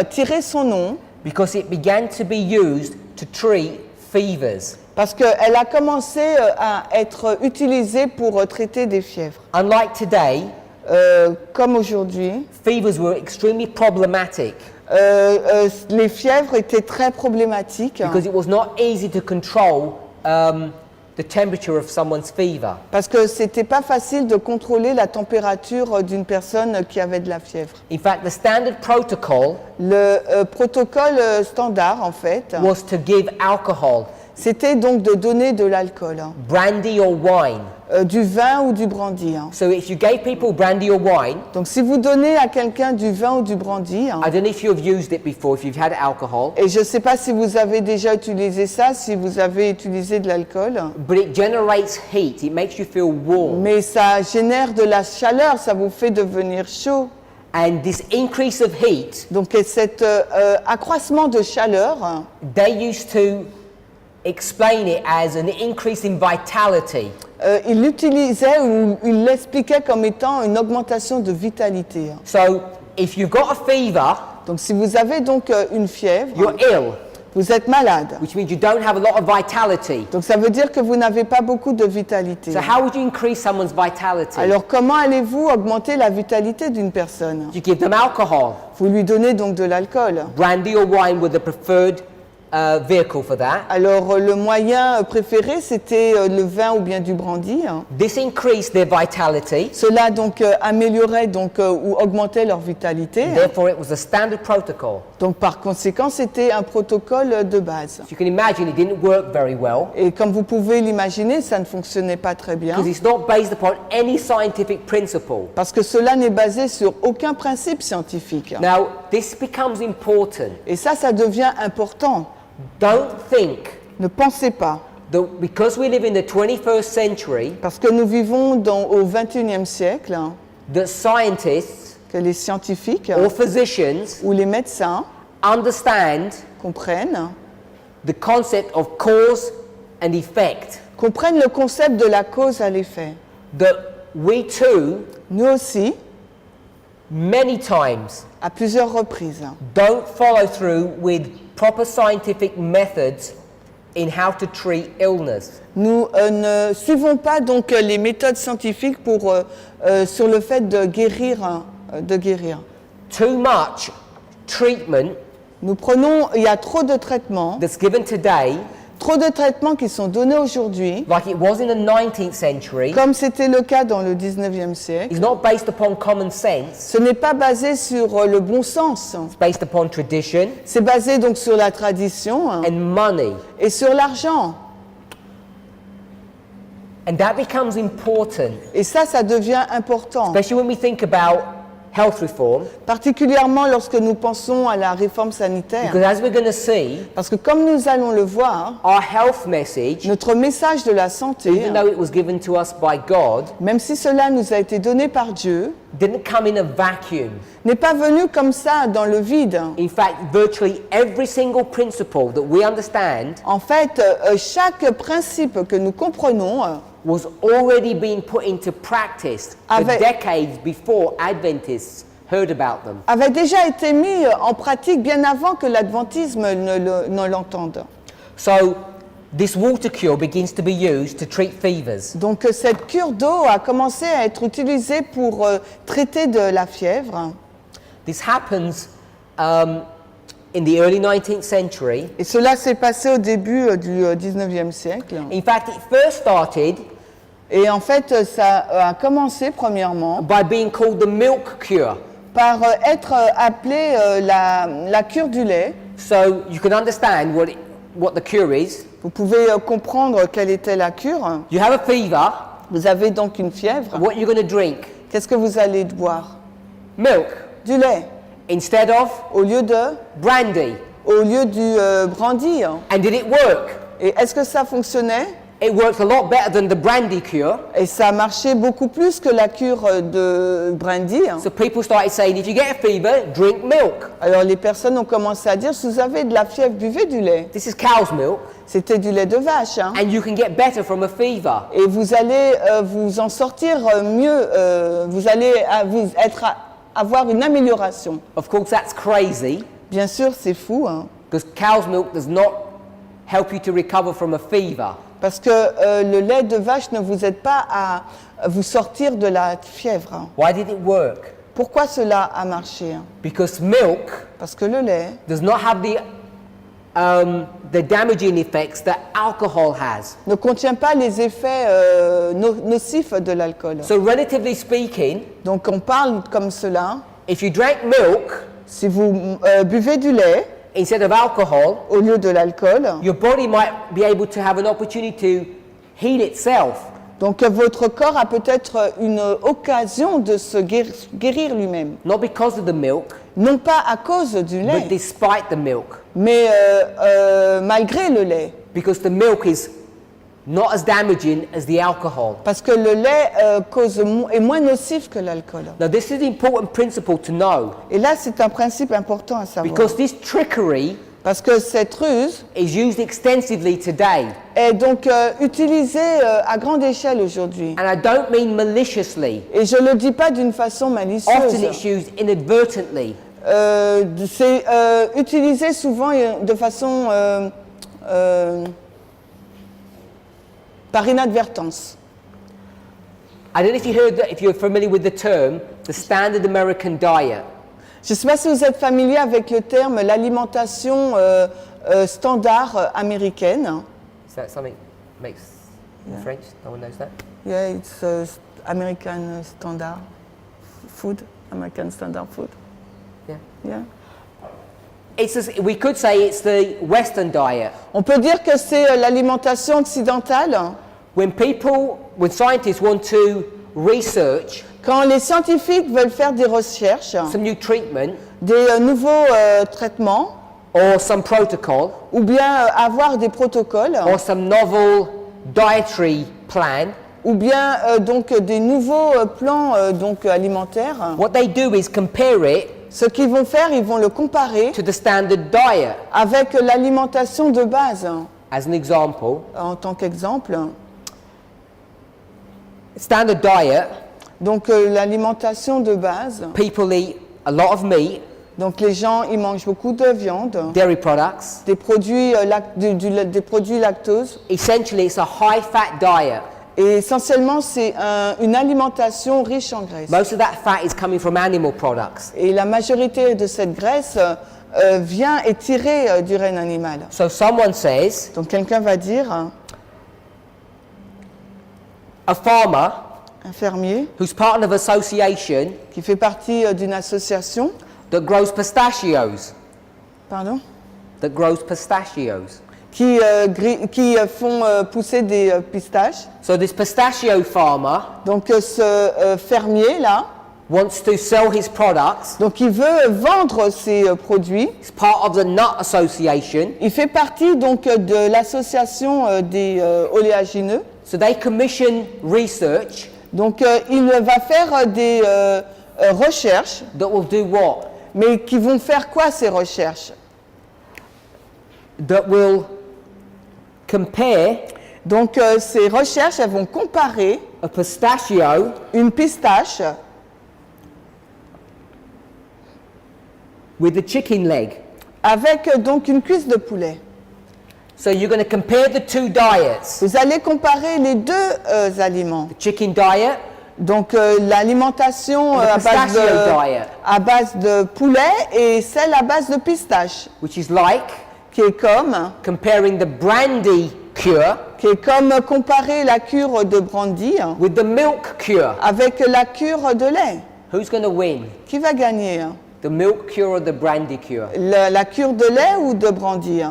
[SPEAKER 2] tiré son nom
[SPEAKER 1] because it began to be used to treat fevers.
[SPEAKER 2] parce qu'elle a commencé à être utilisée pour traiter des fièvres.
[SPEAKER 1] Unlike today,
[SPEAKER 2] Comme aujourd'hui,
[SPEAKER 1] fevers were extremely problematic
[SPEAKER 2] les fièvres étaient très problématiques
[SPEAKER 1] because it was not easy to control the temperature of someone's fever.
[SPEAKER 2] parce que c'était pas facile de contrôler la température d'une personne qui avait de la fièvre.
[SPEAKER 1] In fact, the standard protocol
[SPEAKER 2] Le protocole standard, en fait,
[SPEAKER 1] was to give alcohol,
[SPEAKER 2] c'était donc de donner de l'alcool, hein,
[SPEAKER 1] brandy or wine.
[SPEAKER 2] du vin ou du brandy. Hein.
[SPEAKER 1] So if you gave people brandy or wine,
[SPEAKER 2] Donc si vous donnez à quelqu'un du vin ou du brandy, hein,
[SPEAKER 1] I don't know if you've used it before, if you've had alcohol,
[SPEAKER 2] et je ne sais pas si vous avez déjà utilisé ça, si vous avez utilisé de l'alcool,
[SPEAKER 1] but it generates heat, it makes you feel warm.
[SPEAKER 2] mais ça génère de la chaleur, ça vous fait devenir chaud.
[SPEAKER 1] And this increase of heat,
[SPEAKER 2] Donc et cet accroissement de chaleur,
[SPEAKER 1] they used to explain it as an increase in vitality.
[SPEAKER 2] il l'utilisait ou il l'expliquait comme étant une augmentation de vitalité.
[SPEAKER 1] So if you've got a fever,
[SPEAKER 2] Donc si vous avez donc une fièvre,
[SPEAKER 1] you're ill,
[SPEAKER 2] vous êtes malade.
[SPEAKER 1] which means you don't have a lot of vitality.
[SPEAKER 2] Donc ça veut dire que vous n'avez pas beaucoup de vitalité.
[SPEAKER 1] So how would you increase someone's vitality?
[SPEAKER 2] Alors comment allez-vous augmenter la vitalité d'une personne?
[SPEAKER 1] You give them alcohol.
[SPEAKER 2] Vous lui donnez donc de l'alcool.
[SPEAKER 1] Brandy or wine were the preferred vehicle for that.
[SPEAKER 2] Alors le moyen préféré c'était le vin ou bien du brandy.
[SPEAKER 1] This increased their vitality.
[SPEAKER 2] Cela donc améliorait donc ou augmentait leur vitalité.
[SPEAKER 1] Therefore, it was a standard protocol.
[SPEAKER 2] Donc par conséquent c'était un protocole de base.
[SPEAKER 1] So you can imagine it didn't work very well
[SPEAKER 2] Et comme vous pouvez l'imaginer, ça ne fonctionnait pas très bien.
[SPEAKER 1] because it's not based upon any scientific principle.
[SPEAKER 2] Parce que cela n'est basé sur aucun principe scientifique.
[SPEAKER 1] Now, this becomes important.
[SPEAKER 2] Et ça devient important.
[SPEAKER 1] Don't think
[SPEAKER 2] Ne pensez pas,
[SPEAKER 1] that because we live in the 21st century,
[SPEAKER 2] parce que nous vivons au XXIe siècle,
[SPEAKER 1] that scientists
[SPEAKER 2] que les scientifiques
[SPEAKER 1] or physicians
[SPEAKER 2] ou les médecins
[SPEAKER 1] understand
[SPEAKER 2] comprennent
[SPEAKER 1] the concept of cause and effect.
[SPEAKER 2] le concept de la cause à l'effet.
[SPEAKER 1] That we too,
[SPEAKER 2] Nous aussi,
[SPEAKER 1] many times,
[SPEAKER 2] à plusieurs reprises,
[SPEAKER 1] don't follow through with proper scientific methods in how to treat illness.
[SPEAKER 2] nous ne suivons pas donc les méthodes scientifiques pour, sur le fait de guérir.
[SPEAKER 1] Too much treatment
[SPEAKER 2] Nous prenons, il y a trop de traitements,
[SPEAKER 1] that's given today,
[SPEAKER 2] qui sont donnés aujourd'hui,
[SPEAKER 1] like it was in the 19th century,
[SPEAKER 2] comme c'était le cas dans le XIXe siècle.
[SPEAKER 1] is not based upon common sense.
[SPEAKER 2] Ce n'est pas basé sur le bon sens.
[SPEAKER 1] It's based upon tradition
[SPEAKER 2] C'est basé donc sur la tradition
[SPEAKER 1] and money.
[SPEAKER 2] et sur l'argent.
[SPEAKER 1] And that becomes important,
[SPEAKER 2] Et ça devient important,
[SPEAKER 1] especially when we think about health reform,
[SPEAKER 2] particulièrement lorsque nous pensons à la réforme sanitaire.
[SPEAKER 1] because as we're going to see,
[SPEAKER 2] Parce que comme nous allons le voir,
[SPEAKER 1] our health message,
[SPEAKER 2] notre message de la santé,
[SPEAKER 1] even though it was given to us by God,
[SPEAKER 2] même si cela nous a été donné par Dieu,
[SPEAKER 1] didn't come in a vacuum.
[SPEAKER 2] n'est pas venu comme ça dans le vide.
[SPEAKER 1] In fact, virtually every single principle that we understand
[SPEAKER 2] En fait, chaque principe que nous comprenons
[SPEAKER 1] was already being put into practice for
[SPEAKER 2] Avec-
[SPEAKER 1] decades before Adventists heard about them.
[SPEAKER 2] avait déjà été mis en pratique bien avant que l'adventisme ne l'entende.
[SPEAKER 1] So, this water cure begins to be used to treat fevers.
[SPEAKER 2] Donc cette cure d'eau a commencé à être utilisée pour traiter de la fièvre.
[SPEAKER 1] This happens in the early 19th century.
[SPEAKER 2] Et cela s'est passé au début du 19e siècle.
[SPEAKER 1] In fact, it first started
[SPEAKER 2] Et en fait, ça a commencé premièrement
[SPEAKER 1] by being called the milk cure.
[SPEAKER 2] par être appelé la cure du lait.
[SPEAKER 1] So, you can understand what the cure is.
[SPEAKER 2] Vous pouvez comprendre quelle était la cure.
[SPEAKER 1] You have a fever,
[SPEAKER 2] Vous avez donc une fièvre.
[SPEAKER 1] what are you going to drink?
[SPEAKER 2] Qu'est-ce que vous allez boire?
[SPEAKER 1] Milk.
[SPEAKER 2] Du lait.
[SPEAKER 1] Instead of
[SPEAKER 2] Au lieu
[SPEAKER 1] brandy.
[SPEAKER 2] du brandy.
[SPEAKER 1] And did it work?
[SPEAKER 2] Et est-ce que ça fonctionnait?
[SPEAKER 1] It worked a lot better than the brandy cure.
[SPEAKER 2] Et ça marchait beaucoup plus que la cure de brandy.
[SPEAKER 1] So people started saying, if you get a fever, drink milk.
[SPEAKER 2] Alors les personnes ont commencé à dire, si vous avez de la fièvre, buvez du lait.
[SPEAKER 1] This is cow's milk,
[SPEAKER 2] C'était du lait de vache.
[SPEAKER 1] and you can get better from a fever.
[SPEAKER 2] Et vous allez vous en sortir mieux, vous allez avoir une amélioration.
[SPEAKER 1] Of course, that's crazy,
[SPEAKER 2] Bien sûr, c'est fou,
[SPEAKER 1] because cow's milk does not help you to recover from a fever.
[SPEAKER 2] parce que le lait de vache ne vous aide pas à vous sortir de la fièvre.
[SPEAKER 1] Why did it work?
[SPEAKER 2] Pourquoi cela a marché?
[SPEAKER 1] Because milk
[SPEAKER 2] Parce que le lait
[SPEAKER 1] does not have the damaging effects that alcohol has.
[SPEAKER 2] ne contient pas les effets nocifs de l'alcool.
[SPEAKER 1] So relatively speaking,
[SPEAKER 2] Donc on parle comme cela.
[SPEAKER 1] if you drank milk
[SPEAKER 2] Si vous buvez du lait
[SPEAKER 1] instead of alcohol,
[SPEAKER 2] au lieu de l'alcool,
[SPEAKER 1] your body might be able to have an opportunity to heal itself.
[SPEAKER 2] donc votre corps a peut-être une occasion de se guérir lui-même.
[SPEAKER 1] Not because of the milk,
[SPEAKER 2] Non pas à cause du
[SPEAKER 1] but
[SPEAKER 2] lait,
[SPEAKER 1] despite the milk.
[SPEAKER 2] mais malgré le lait.
[SPEAKER 1] Because the milk is not as damaging as the alcohol.
[SPEAKER 2] Parce que le lait est moins nocif que l'alcool.
[SPEAKER 1] Now, this is an important principle to know
[SPEAKER 2] Et là, c'est un principe important à savoir.
[SPEAKER 1] because this trickery
[SPEAKER 2] Parce que cette ruse
[SPEAKER 1] is used extensively today.
[SPEAKER 2] est donc utilisée à grande échelle aujourd'hui.
[SPEAKER 1] And I don't mean maliciously.
[SPEAKER 2] Et je ne le dis pas d'une façon
[SPEAKER 1] Often
[SPEAKER 2] malicieuse.
[SPEAKER 1] it's used inadvertently.
[SPEAKER 2] C'est utilisé souvent de façon par inadvertance.
[SPEAKER 1] I don't know if you heard that, if you're familiar with the term, the standard American diet.
[SPEAKER 2] Je ne sais pas si vous êtes familier avec le terme l'alimentation standard américaine.
[SPEAKER 1] Is that something makes in French? No one knows that?
[SPEAKER 2] Yeah, it's American standard food. American standard food.
[SPEAKER 1] Yeah.
[SPEAKER 2] Yeah.
[SPEAKER 1] We could say it's the Western diet.
[SPEAKER 2] On peut dire que c'est l'alimentation occidentale.
[SPEAKER 1] When scientists want to research
[SPEAKER 2] Quand les scientifiques veulent faire des recherches,
[SPEAKER 1] some new treatment
[SPEAKER 2] des nouveaux traitements,
[SPEAKER 1] or some protocol
[SPEAKER 2] ou bien avoir des protocoles,
[SPEAKER 1] or some novel dietary plan,
[SPEAKER 2] ou bien donc des nouveaux plans donc alimentaires,
[SPEAKER 1] what they do is compare it
[SPEAKER 2] ce qu'ils vont faire, ils vont le comparer
[SPEAKER 1] to the standard diet.
[SPEAKER 2] avec l'alimentation de base.
[SPEAKER 1] As an example,
[SPEAKER 2] En tant qu'exemple,
[SPEAKER 1] standard diet,
[SPEAKER 2] donc l'alimentation de base,
[SPEAKER 1] people eat a lot of meat,
[SPEAKER 2] donc les gens ils mangent beaucoup de viande,
[SPEAKER 1] dairy products.
[SPEAKER 2] des produits des produits lactose,
[SPEAKER 1] Essentially, it's a high-fat diet.
[SPEAKER 2] et essentiellement c'est une alimentation riche en graisse.
[SPEAKER 1] Most of that fat is coming from animal products.
[SPEAKER 2] Et la majorité de cette graisse vient et tirée du règne animal.
[SPEAKER 1] So someone says,
[SPEAKER 2] Donc quelqu'un va dire,
[SPEAKER 1] a farmer
[SPEAKER 2] un fermier
[SPEAKER 1] who's part of an association
[SPEAKER 2] qui fait partie d'une association,
[SPEAKER 1] that grows pistachios,
[SPEAKER 2] pardon, qui font pousser des pistaches.
[SPEAKER 1] So this pistachio farmer
[SPEAKER 2] Donc ce fermier là,
[SPEAKER 1] wants to sell his products.
[SPEAKER 2] donc il veut vendre ses produits.
[SPEAKER 1] He's part of the nut association.
[SPEAKER 2] Il fait partie donc de l'association des oléagineux.
[SPEAKER 1] So they commission research
[SPEAKER 2] Donc il va faire des recherches,
[SPEAKER 1] that will do what?
[SPEAKER 2] mais qui vont faire quoi ces recherches?
[SPEAKER 1] That will compare
[SPEAKER 2] Donc ces recherches, elles vont comparer
[SPEAKER 1] a pistachio
[SPEAKER 2] une pistache
[SPEAKER 1] with a chicken leg.
[SPEAKER 2] avec donc une cuisse de poulet.
[SPEAKER 1] So you're going to compare the two diets.
[SPEAKER 2] Vous allez comparer les deux aliments.
[SPEAKER 1] The chicken diet
[SPEAKER 2] Donc l'alimentation
[SPEAKER 1] The pistachio diet.
[SPEAKER 2] à base de poulet et celle à base de pistache,
[SPEAKER 1] which is like
[SPEAKER 2] qui est comme
[SPEAKER 1] comparing the brandy cure
[SPEAKER 2] comparer la cure de brandy
[SPEAKER 1] with the milk cure.
[SPEAKER 2] avec la cure de lait.
[SPEAKER 1] Who's going to win?
[SPEAKER 2] Qui va gagner?
[SPEAKER 1] The milk cure or the brandy cure?
[SPEAKER 2] La cure de lait ou de brandy?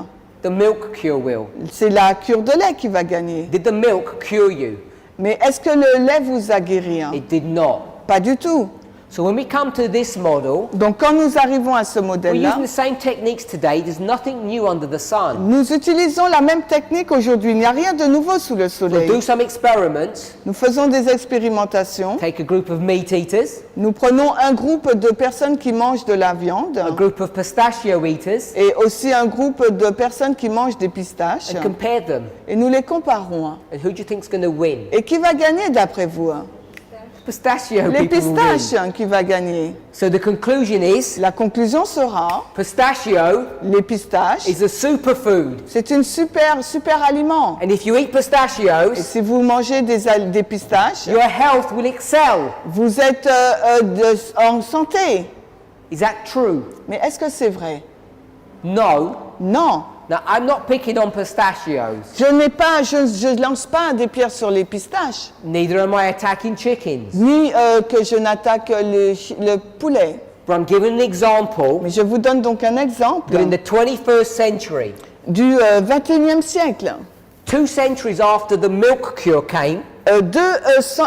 [SPEAKER 1] The milk cure will.
[SPEAKER 2] C'est la cure de lait qui va gagner.
[SPEAKER 1] Did the milk cure you?
[SPEAKER 2] Mais est-ce que le lait vous a guéri?
[SPEAKER 1] It did not.
[SPEAKER 2] Pas du tout.
[SPEAKER 1] So when we come to this model,
[SPEAKER 2] Donc quand nous arrivons à ce
[SPEAKER 1] we're
[SPEAKER 2] modèle-là,
[SPEAKER 1] using the same techniques today. There's nothing new under the sun.
[SPEAKER 2] nous utilisons la même technique aujourd'hui. Il n'y a rien de nouveau sous le
[SPEAKER 1] We'll
[SPEAKER 2] soleil.
[SPEAKER 1] do some experiments.
[SPEAKER 2] Nous faisons des expérimentations.
[SPEAKER 1] Take a group of meat eaters,
[SPEAKER 2] Nous prenons un groupe de personnes qui mangent de la viande
[SPEAKER 1] a group of pistachio eaters,
[SPEAKER 2] et aussi un groupe de personnes qui mangent des pistaches
[SPEAKER 1] and compare them.
[SPEAKER 2] et nous les comparons.
[SPEAKER 1] And who do you think's going to win?
[SPEAKER 2] Et qui va gagner d'après vous?
[SPEAKER 1] Pistachio
[SPEAKER 2] Les
[SPEAKER 1] people will win.
[SPEAKER 2] pistaches qui va gagner.
[SPEAKER 1] So the conclusion is
[SPEAKER 2] La conclusion sera,
[SPEAKER 1] pistachio
[SPEAKER 2] les pistaches,
[SPEAKER 1] is a superfood.
[SPEAKER 2] c'est une super aliment.
[SPEAKER 1] And if you eat
[SPEAKER 2] Et
[SPEAKER 1] pistachios,
[SPEAKER 2] si vous mangez des pistaches,
[SPEAKER 1] your health will excel.
[SPEAKER 2] vous êtes en santé.
[SPEAKER 1] Is that true?
[SPEAKER 2] Mais est-ce que c'est vrai?
[SPEAKER 1] No.
[SPEAKER 2] Non.
[SPEAKER 1] Now, I'm not picking on pistachios.
[SPEAKER 2] Je lance pas des pierres sur les pistaches,
[SPEAKER 1] Neither am I attacking chickens.
[SPEAKER 2] ni que je n'attaque le poulet.
[SPEAKER 1] But I'm giving an example
[SPEAKER 2] Mais je vous donne donc un exemple
[SPEAKER 1] that in the 21st century,
[SPEAKER 2] du 21e siècle.
[SPEAKER 1] 2 centuries after the milk cure came,
[SPEAKER 2] 2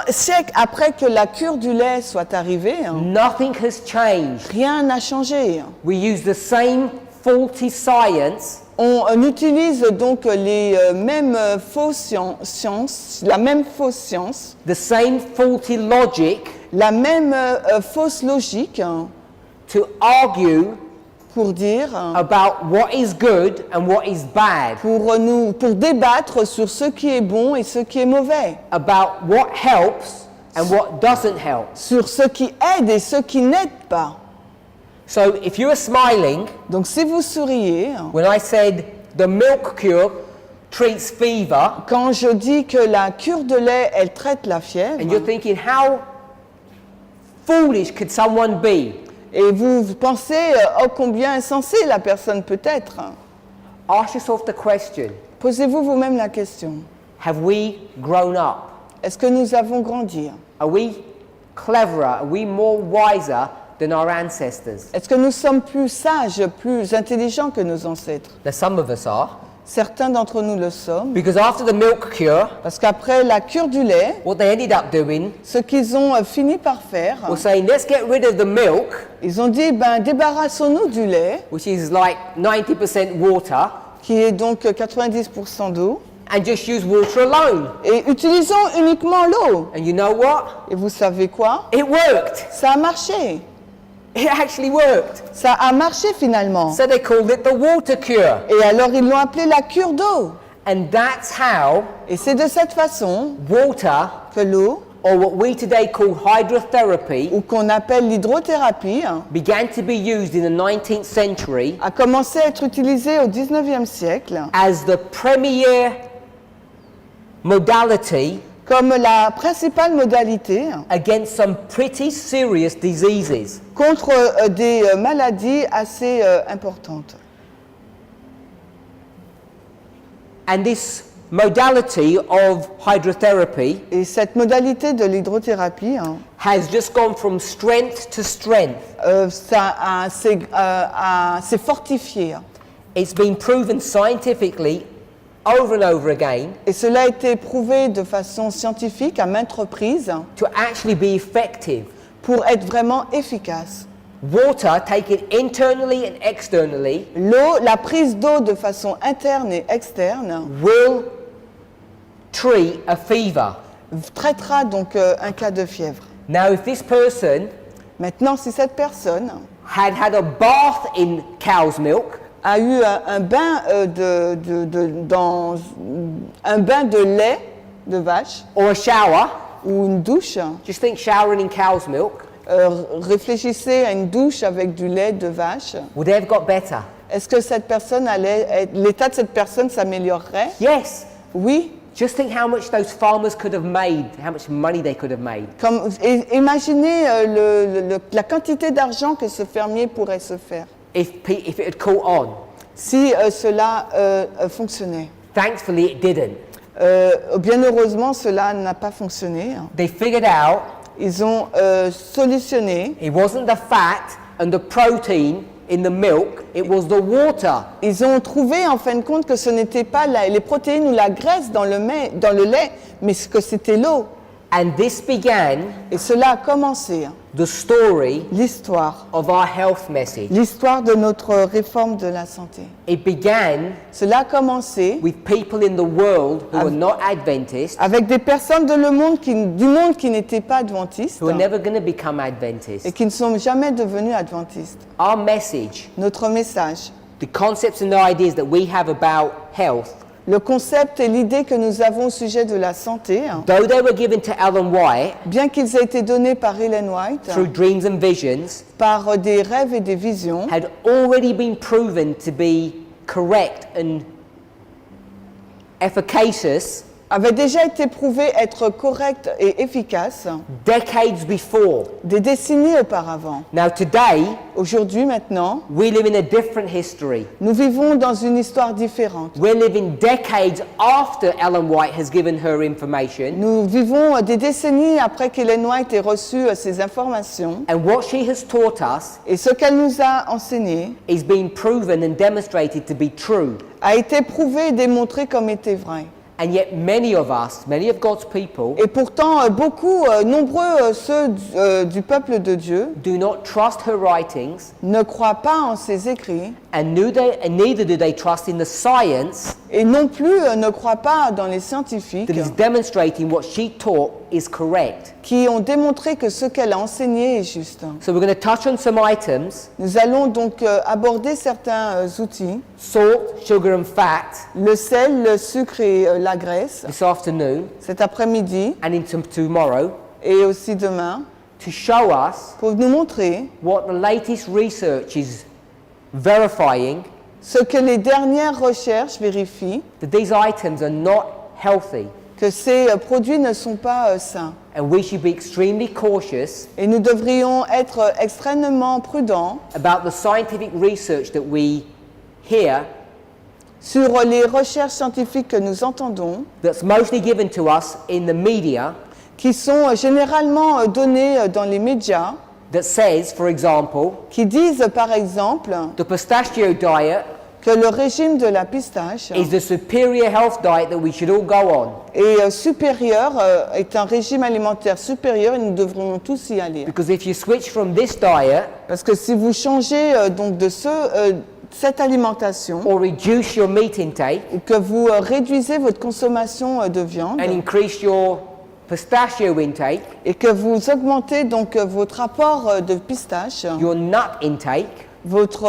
[SPEAKER 2] siècles après que la cure du lait soit arrivée,
[SPEAKER 1] nothing has changed.
[SPEAKER 2] rien n'a changé.
[SPEAKER 1] We use the same faulty science
[SPEAKER 2] On utilise donc les mêmes fausses sciences, la même fausse science,
[SPEAKER 1] the same faulty logic
[SPEAKER 2] la même fausse logique
[SPEAKER 1] to argue
[SPEAKER 2] pour dire,
[SPEAKER 1] about what is good and what is bad,
[SPEAKER 2] pour débattre sur ce qui est bon et ce qui est mauvais,
[SPEAKER 1] about what helps and what doesn't help.
[SPEAKER 2] sur ce qui aide et ce qui n'aide pas.
[SPEAKER 1] So if you are smiling
[SPEAKER 2] Donc si vous souriez,
[SPEAKER 1] when I said the milk cure treats fever,
[SPEAKER 2] quand je dis que la cure de lait, elle traite la fièvre,
[SPEAKER 1] and you're thinking, how foolish could someone be?
[SPEAKER 2] et vous pensez, oh combien insensé la personne peut être,
[SPEAKER 1] Ask yourself the question,
[SPEAKER 2] posez-vous vous-même la question,
[SPEAKER 1] have we grown up?
[SPEAKER 2] est-ce que nous avons grandi?
[SPEAKER 1] Are we cleverer? Are we more wiser than our ancestors?
[SPEAKER 2] Est-ce que nous sommes plus sages, plus intelligents que nos ancêtres?
[SPEAKER 1] Now some of us are,
[SPEAKER 2] Certains d'entre nous le sommes,
[SPEAKER 1] because after the milk cure,
[SPEAKER 2] parce qu'après la cure du lait,
[SPEAKER 1] what they ended up doing
[SPEAKER 2] ce qu'ils ont fini par faire,
[SPEAKER 1] was saying, let's get rid of the milk,
[SPEAKER 2] ils ont dit, ben débarrassons-nous du lait,
[SPEAKER 1] which is like 90% water,
[SPEAKER 2] qui est donc 90% d'eau,
[SPEAKER 1] and just use water alone.
[SPEAKER 2] et utilisons uniquement l'eau.
[SPEAKER 1] And you know what?
[SPEAKER 2] Et vous savez quoi?
[SPEAKER 1] It worked.
[SPEAKER 2] Ça a marché.
[SPEAKER 1] It actually worked.
[SPEAKER 2] Ça a marché finalement.
[SPEAKER 1] So they called it the water cure.
[SPEAKER 2] Et alors ils l'ont appelé la cure d'eau.
[SPEAKER 1] And that's how
[SPEAKER 2] Et c'est de cette façon
[SPEAKER 1] water,
[SPEAKER 2] que l'eau,
[SPEAKER 1] or what we today call hydrotherapy,
[SPEAKER 2] ou qu'on appelle l'hydrothérapie,
[SPEAKER 1] began to be used in the 19th century
[SPEAKER 2] a commencé à être utilisée au 19e siècle
[SPEAKER 1] as the premier modality
[SPEAKER 2] comme la principale modalité
[SPEAKER 1] against some pretty serious diseases.
[SPEAKER 2] contre des maladies assez importantes.
[SPEAKER 1] And this modality of hydrotherapy
[SPEAKER 2] Et cette modalité de l'hydrothérapie,
[SPEAKER 1] has just gone from strength to strength.
[SPEAKER 2] s'est fortifié.
[SPEAKER 1] It's been proven scientifically over and over again
[SPEAKER 2] Et cela a été prouvé de façon scientifique à maintes reprises
[SPEAKER 1] to actually be effective.
[SPEAKER 2] pour être vraiment efficace.
[SPEAKER 1] Water taken internally and externally
[SPEAKER 2] L'eau, la prise d'eau de façon interne et externe
[SPEAKER 1] will treat a fever.
[SPEAKER 2] traitera donc un cas de fièvre.
[SPEAKER 1] Now, if this person
[SPEAKER 2] Maintenant, si cette personne
[SPEAKER 1] had had a bath in cow's milk,
[SPEAKER 2] a eu un bain un bain de lait de vache
[SPEAKER 1] or a shower,
[SPEAKER 2] ou une douche,
[SPEAKER 1] just think showering in cow's milk,
[SPEAKER 2] réfléchissez à une douche avec du lait de vache.
[SPEAKER 1] would they have got better?
[SPEAKER 2] Est-ce que cette personne l'état de cette personne s'améliorerait?
[SPEAKER 1] Yes.
[SPEAKER 2] Oui.
[SPEAKER 1] Just think how much those farmers could have made, how much money they could have made.
[SPEAKER 2] Imaginez la quantité d'argent que ce fermier pourrait se faire
[SPEAKER 1] If it had caught on.
[SPEAKER 2] si cela fonctionnait.
[SPEAKER 1] Thankfully, it didn't.
[SPEAKER 2] Bien heureusement, cela n'a pas fonctionné.
[SPEAKER 1] They figured out
[SPEAKER 2] Ils ont solutionné.
[SPEAKER 1] it wasn't the fat and the protein in the milk, it was the water.
[SPEAKER 2] Ils ont trouvé en fin de compte que ce n'était pas les protéines ou la graisse dans le lait, mais que c'était l'eau.
[SPEAKER 1] And this began
[SPEAKER 2] Et cela a commencé
[SPEAKER 1] the story
[SPEAKER 2] l'histoire
[SPEAKER 1] of our health message.
[SPEAKER 2] l'histoire de notre réforme de la santé.
[SPEAKER 1] It began
[SPEAKER 2] Cela a commencé
[SPEAKER 1] with people in the world who were not Adventists,
[SPEAKER 2] avec des personnes du monde qui n'étaient pas adventistes
[SPEAKER 1] who are never going to become
[SPEAKER 2] et
[SPEAKER 1] Adventists.
[SPEAKER 2] qui ne sont jamais devenus adventistes.
[SPEAKER 1] Our message,
[SPEAKER 2] Notre message,
[SPEAKER 1] the concepts and the ideas that we have about health,
[SPEAKER 2] le concept et l'idée que nous avons au sujet de la santé,
[SPEAKER 1] though they were given to Ellen White
[SPEAKER 2] bien qu'ils aient été donnés par Ellen White,
[SPEAKER 1] through dreams and visions,
[SPEAKER 2] par des rêves et des visions,
[SPEAKER 1] had already been proven to be correct and efficacious
[SPEAKER 2] avaient déjà été prouvés être corrects et efficaces
[SPEAKER 1] decades before.
[SPEAKER 2] des décennies auparavant.
[SPEAKER 1] Now today,
[SPEAKER 2] Aujourd'hui, maintenant,
[SPEAKER 1] we live in a different history.
[SPEAKER 2] nous vivons dans une histoire différente.
[SPEAKER 1] We're living decades after Ellen White has given her information,
[SPEAKER 2] Nous vivons des décennies après qu'Ellen White ait reçu ces informations
[SPEAKER 1] and what she has taught us
[SPEAKER 2] et ce qu'elle nous a enseigné
[SPEAKER 1] is being proven and demonstrated to be true.
[SPEAKER 2] a été prouvé et démontré comme était vrai.
[SPEAKER 1] And yet many of us, many of God's people,
[SPEAKER 2] Et pourtant, nombreux ceux du peuple de Dieu
[SPEAKER 1] do not trust her writings
[SPEAKER 2] ne croient pas en ses écrits
[SPEAKER 1] and neither do they trust in the science
[SPEAKER 2] et non plus ne croient pas dans les scientifiques
[SPEAKER 1] that is demonstrating what she taught is correct.
[SPEAKER 2] qui ont démontré que ce qu'elle a enseigné est juste.
[SPEAKER 1] So we're going to touch on some items:
[SPEAKER 2] Nous allons donc aborder certains outils,
[SPEAKER 1] salt, sugar, and fat
[SPEAKER 2] le sel, le sucre et la graisse,
[SPEAKER 1] this afternoon
[SPEAKER 2] cet après-midi
[SPEAKER 1] and into tomorrow
[SPEAKER 2] et aussi demain,
[SPEAKER 1] to show us
[SPEAKER 2] pour nous montrer
[SPEAKER 1] what the latest research is verifying
[SPEAKER 2] ce que les dernières recherches vérifient,
[SPEAKER 1] that these items are not healthy,
[SPEAKER 2] que ces produits ne sont pas sains.
[SPEAKER 1] and we should be extremely cautious
[SPEAKER 2] Et nous devrions être extrêmement prudents
[SPEAKER 1] about the scientific research that we hear
[SPEAKER 2] sur les recherches scientifiques que nous entendons,
[SPEAKER 1] that's mostly given to us in the media
[SPEAKER 2] qui sont généralement données dans les médias,
[SPEAKER 1] that says, for example,
[SPEAKER 2] qui disent par exemple
[SPEAKER 1] the pistachio diet
[SPEAKER 2] que le régime de la pistache
[SPEAKER 1] is the superior health diet that we should all go on,
[SPEAKER 2] est supérieur, est un régime alimentaire supérieur et nous devrions tous y aller.
[SPEAKER 1] because if you switch from this diet
[SPEAKER 2] Parce que si vous changez donc de cette alimentation
[SPEAKER 1] or reduce your meat intake
[SPEAKER 2] et que vous réduisez votre consommation de viande
[SPEAKER 1] and increase your pistachio intake,
[SPEAKER 2] et que vous augmentez donc votre apport de pistache,
[SPEAKER 1] your nut intake,
[SPEAKER 2] votre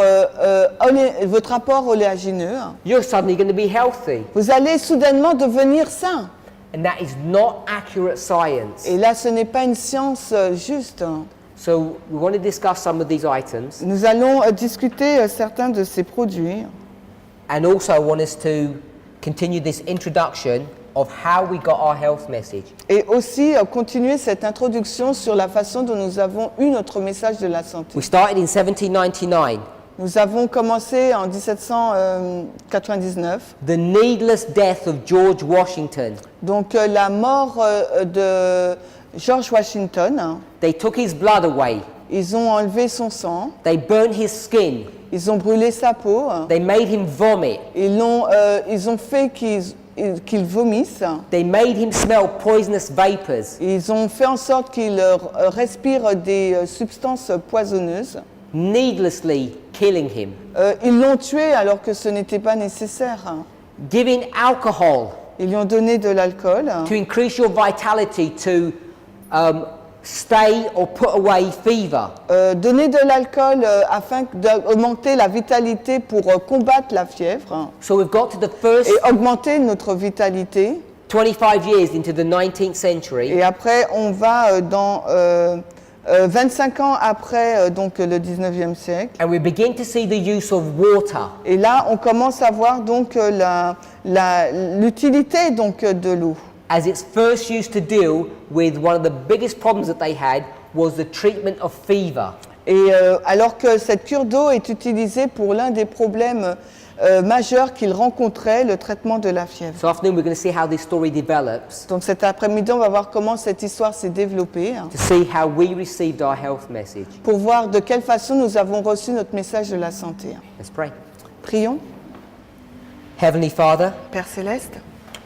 [SPEAKER 2] apport oléagineux,
[SPEAKER 1] you're suddenly going to be healthy.
[SPEAKER 2] vous allez soudainement devenir sain.
[SPEAKER 1] And that is not accurate science.
[SPEAKER 2] Et là, ce n'est pas une science juste.
[SPEAKER 1] So we want to discuss some of these items,
[SPEAKER 2] Nous allons discuter certains de ces produits
[SPEAKER 1] and also I want us to continue this introduction of how we got our health message.
[SPEAKER 2] et aussi continuer cette introduction sur la façon dont nous avons eu notre message de la santé.
[SPEAKER 1] We started in 1799.
[SPEAKER 2] Nous avons commencé en 1799,
[SPEAKER 1] The needless death of George Washington.
[SPEAKER 2] donc la mort de George Washington.
[SPEAKER 1] They took his blood away.
[SPEAKER 2] Ils ont enlevé son sang,
[SPEAKER 1] They burned his skin.
[SPEAKER 2] ils ont brûlé sa peau,
[SPEAKER 1] They made him vomit.
[SPEAKER 2] ils ont fait qu'il vomisse,
[SPEAKER 1] They made him smell poisonous vapors.
[SPEAKER 2] ils ont fait en sorte qu'il respire des substances poisonneuses.
[SPEAKER 1] Needlessly killing him.
[SPEAKER 2] Ils l'ont tué alors que ce n'était pas nécessaire.
[SPEAKER 1] Giving alcohol
[SPEAKER 2] Ils lui ont donné de l'alcool
[SPEAKER 1] to increase your vitality to stay or put away fever.
[SPEAKER 2] donner de l'alcool afin d'augmenter la vitalité pour combattre la fièvre
[SPEAKER 1] So we've got to the first
[SPEAKER 2] et augmenter notre vitalité.
[SPEAKER 1] 25 years into the 19th century,
[SPEAKER 2] Et après, on va dans 25 ans après donc le 19e siècle.
[SPEAKER 1] and we begin to see the use of water
[SPEAKER 2] Et là, on commence à voir donc l'utilité donc de l'eau.
[SPEAKER 1] as it's first used to deal with one of the biggest problems that they had was the treatment of fever.
[SPEAKER 2] Et alors que cette cure d'eau est utilisée pour l'un des problèmes majeurs qu'ils rencontraient, le traitement de la fièvre.
[SPEAKER 1] So afternoon we're going to see how this story develops,
[SPEAKER 2] Donc cet après-midi, on va voir comment cette histoire s'est développée,
[SPEAKER 1] to see how we received our health message.
[SPEAKER 2] pour voir de quelle façon nous avons reçu notre message de la santé.
[SPEAKER 1] Let's pray.
[SPEAKER 2] Prions.
[SPEAKER 1] Heavenly Father,
[SPEAKER 2] Père Céleste,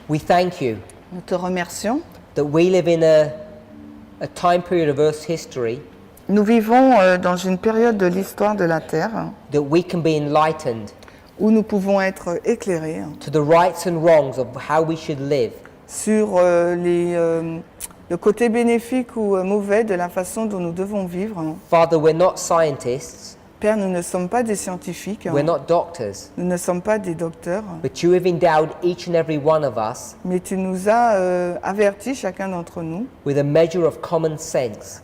[SPEAKER 1] we thank you
[SPEAKER 2] nous te remercions.
[SPEAKER 1] that we live in a time period of Earth's history
[SPEAKER 2] Nous vivons dans une période de l'histoire de la Terre
[SPEAKER 1] that we can be enlightened
[SPEAKER 2] où nous pouvons être éclairés
[SPEAKER 1] to the rights and wrongs of how we should live.
[SPEAKER 2] sur le côté bénéfique ou mauvais de la façon dont nous devons vivre.
[SPEAKER 1] Father, we're not scientists,
[SPEAKER 2] Père, nous ne sommes pas des scientifiques,
[SPEAKER 1] we're not doctors,
[SPEAKER 2] nous ne sommes pas des docteurs,
[SPEAKER 1] but you have endowed each and every one of us
[SPEAKER 2] mais tu nous as avertis, chacun d'entre nous.
[SPEAKER 1] with a measure of common sense.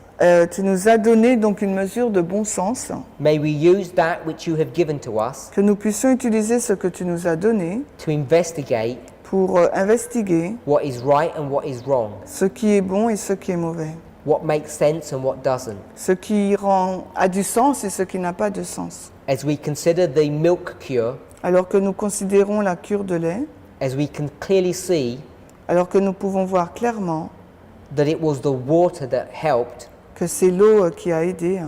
[SPEAKER 2] Tu nous as donné donc une mesure de bon sens,
[SPEAKER 1] May we use that which you have given to us
[SPEAKER 2] que nous puissions utiliser ce que tu nous as donné
[SPEAKER 1] to investigate
[SPEAKER 2] pour investiguer
[SPEAKER 1] what is right and what is wrong,
[SPEAKER 2] ce qui est bon et ce qui est mauvais,
[SPEAKER 1] what makes sense and what doesn't.
[SPEAKER 2] ce qui a du sens et ce qui n'a pas de sens.
[SPEAKER 1] As we consider the milk cure,
[SPEAKER 2] Alors que nous considérons la cure de lait,
[SPEAKER 1] as we can clearly see
[SPEAKER 2] alors que nous pouvons voir clairement
[SPEAKER 1] that it was the water that helped,
[SPEAKER 2] que c'est l'eau qui a aidé,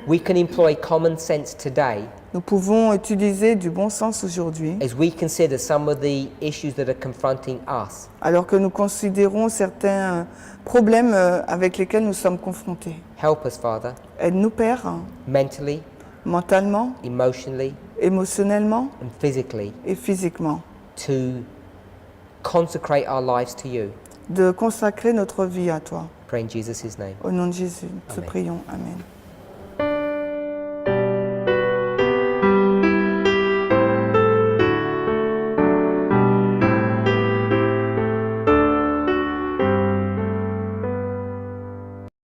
[SPEAKER 1] we can employ common sense today
[SPEAKER 2] nous pouvons utiliser du bon sens aujourd'hui,
[SPEAKER 1] as we consider some of the issues that are confronting us.
[SPEAKER 2] alors que nous considérons certains problèmes avec lesquels nous sommes confrontés.
[SPEAKER 1] Help us, Father,
[SPEAKER 2] Aide-nous, Père,
[SPEAKER 1] mentally,
[SPEAKER 2] mentalement,
[SPEAKER 1] emotionally,
[SPEAKER 2] émotionnellement
[SPEAKER 1] and physically
[SPEAKER 2] et physiquement,
[SPEAKER 1] to consecrate our lives to you.
[SPEAKER 2] de consacrer notre vie à toi.
[SPEAKER 1] Pray in Jesus' name.
[SPEAKER 2] Au nom de Jésus, nous te
[SPEAKER 1] Amen.
[SPEAKER 2] prions. Amen.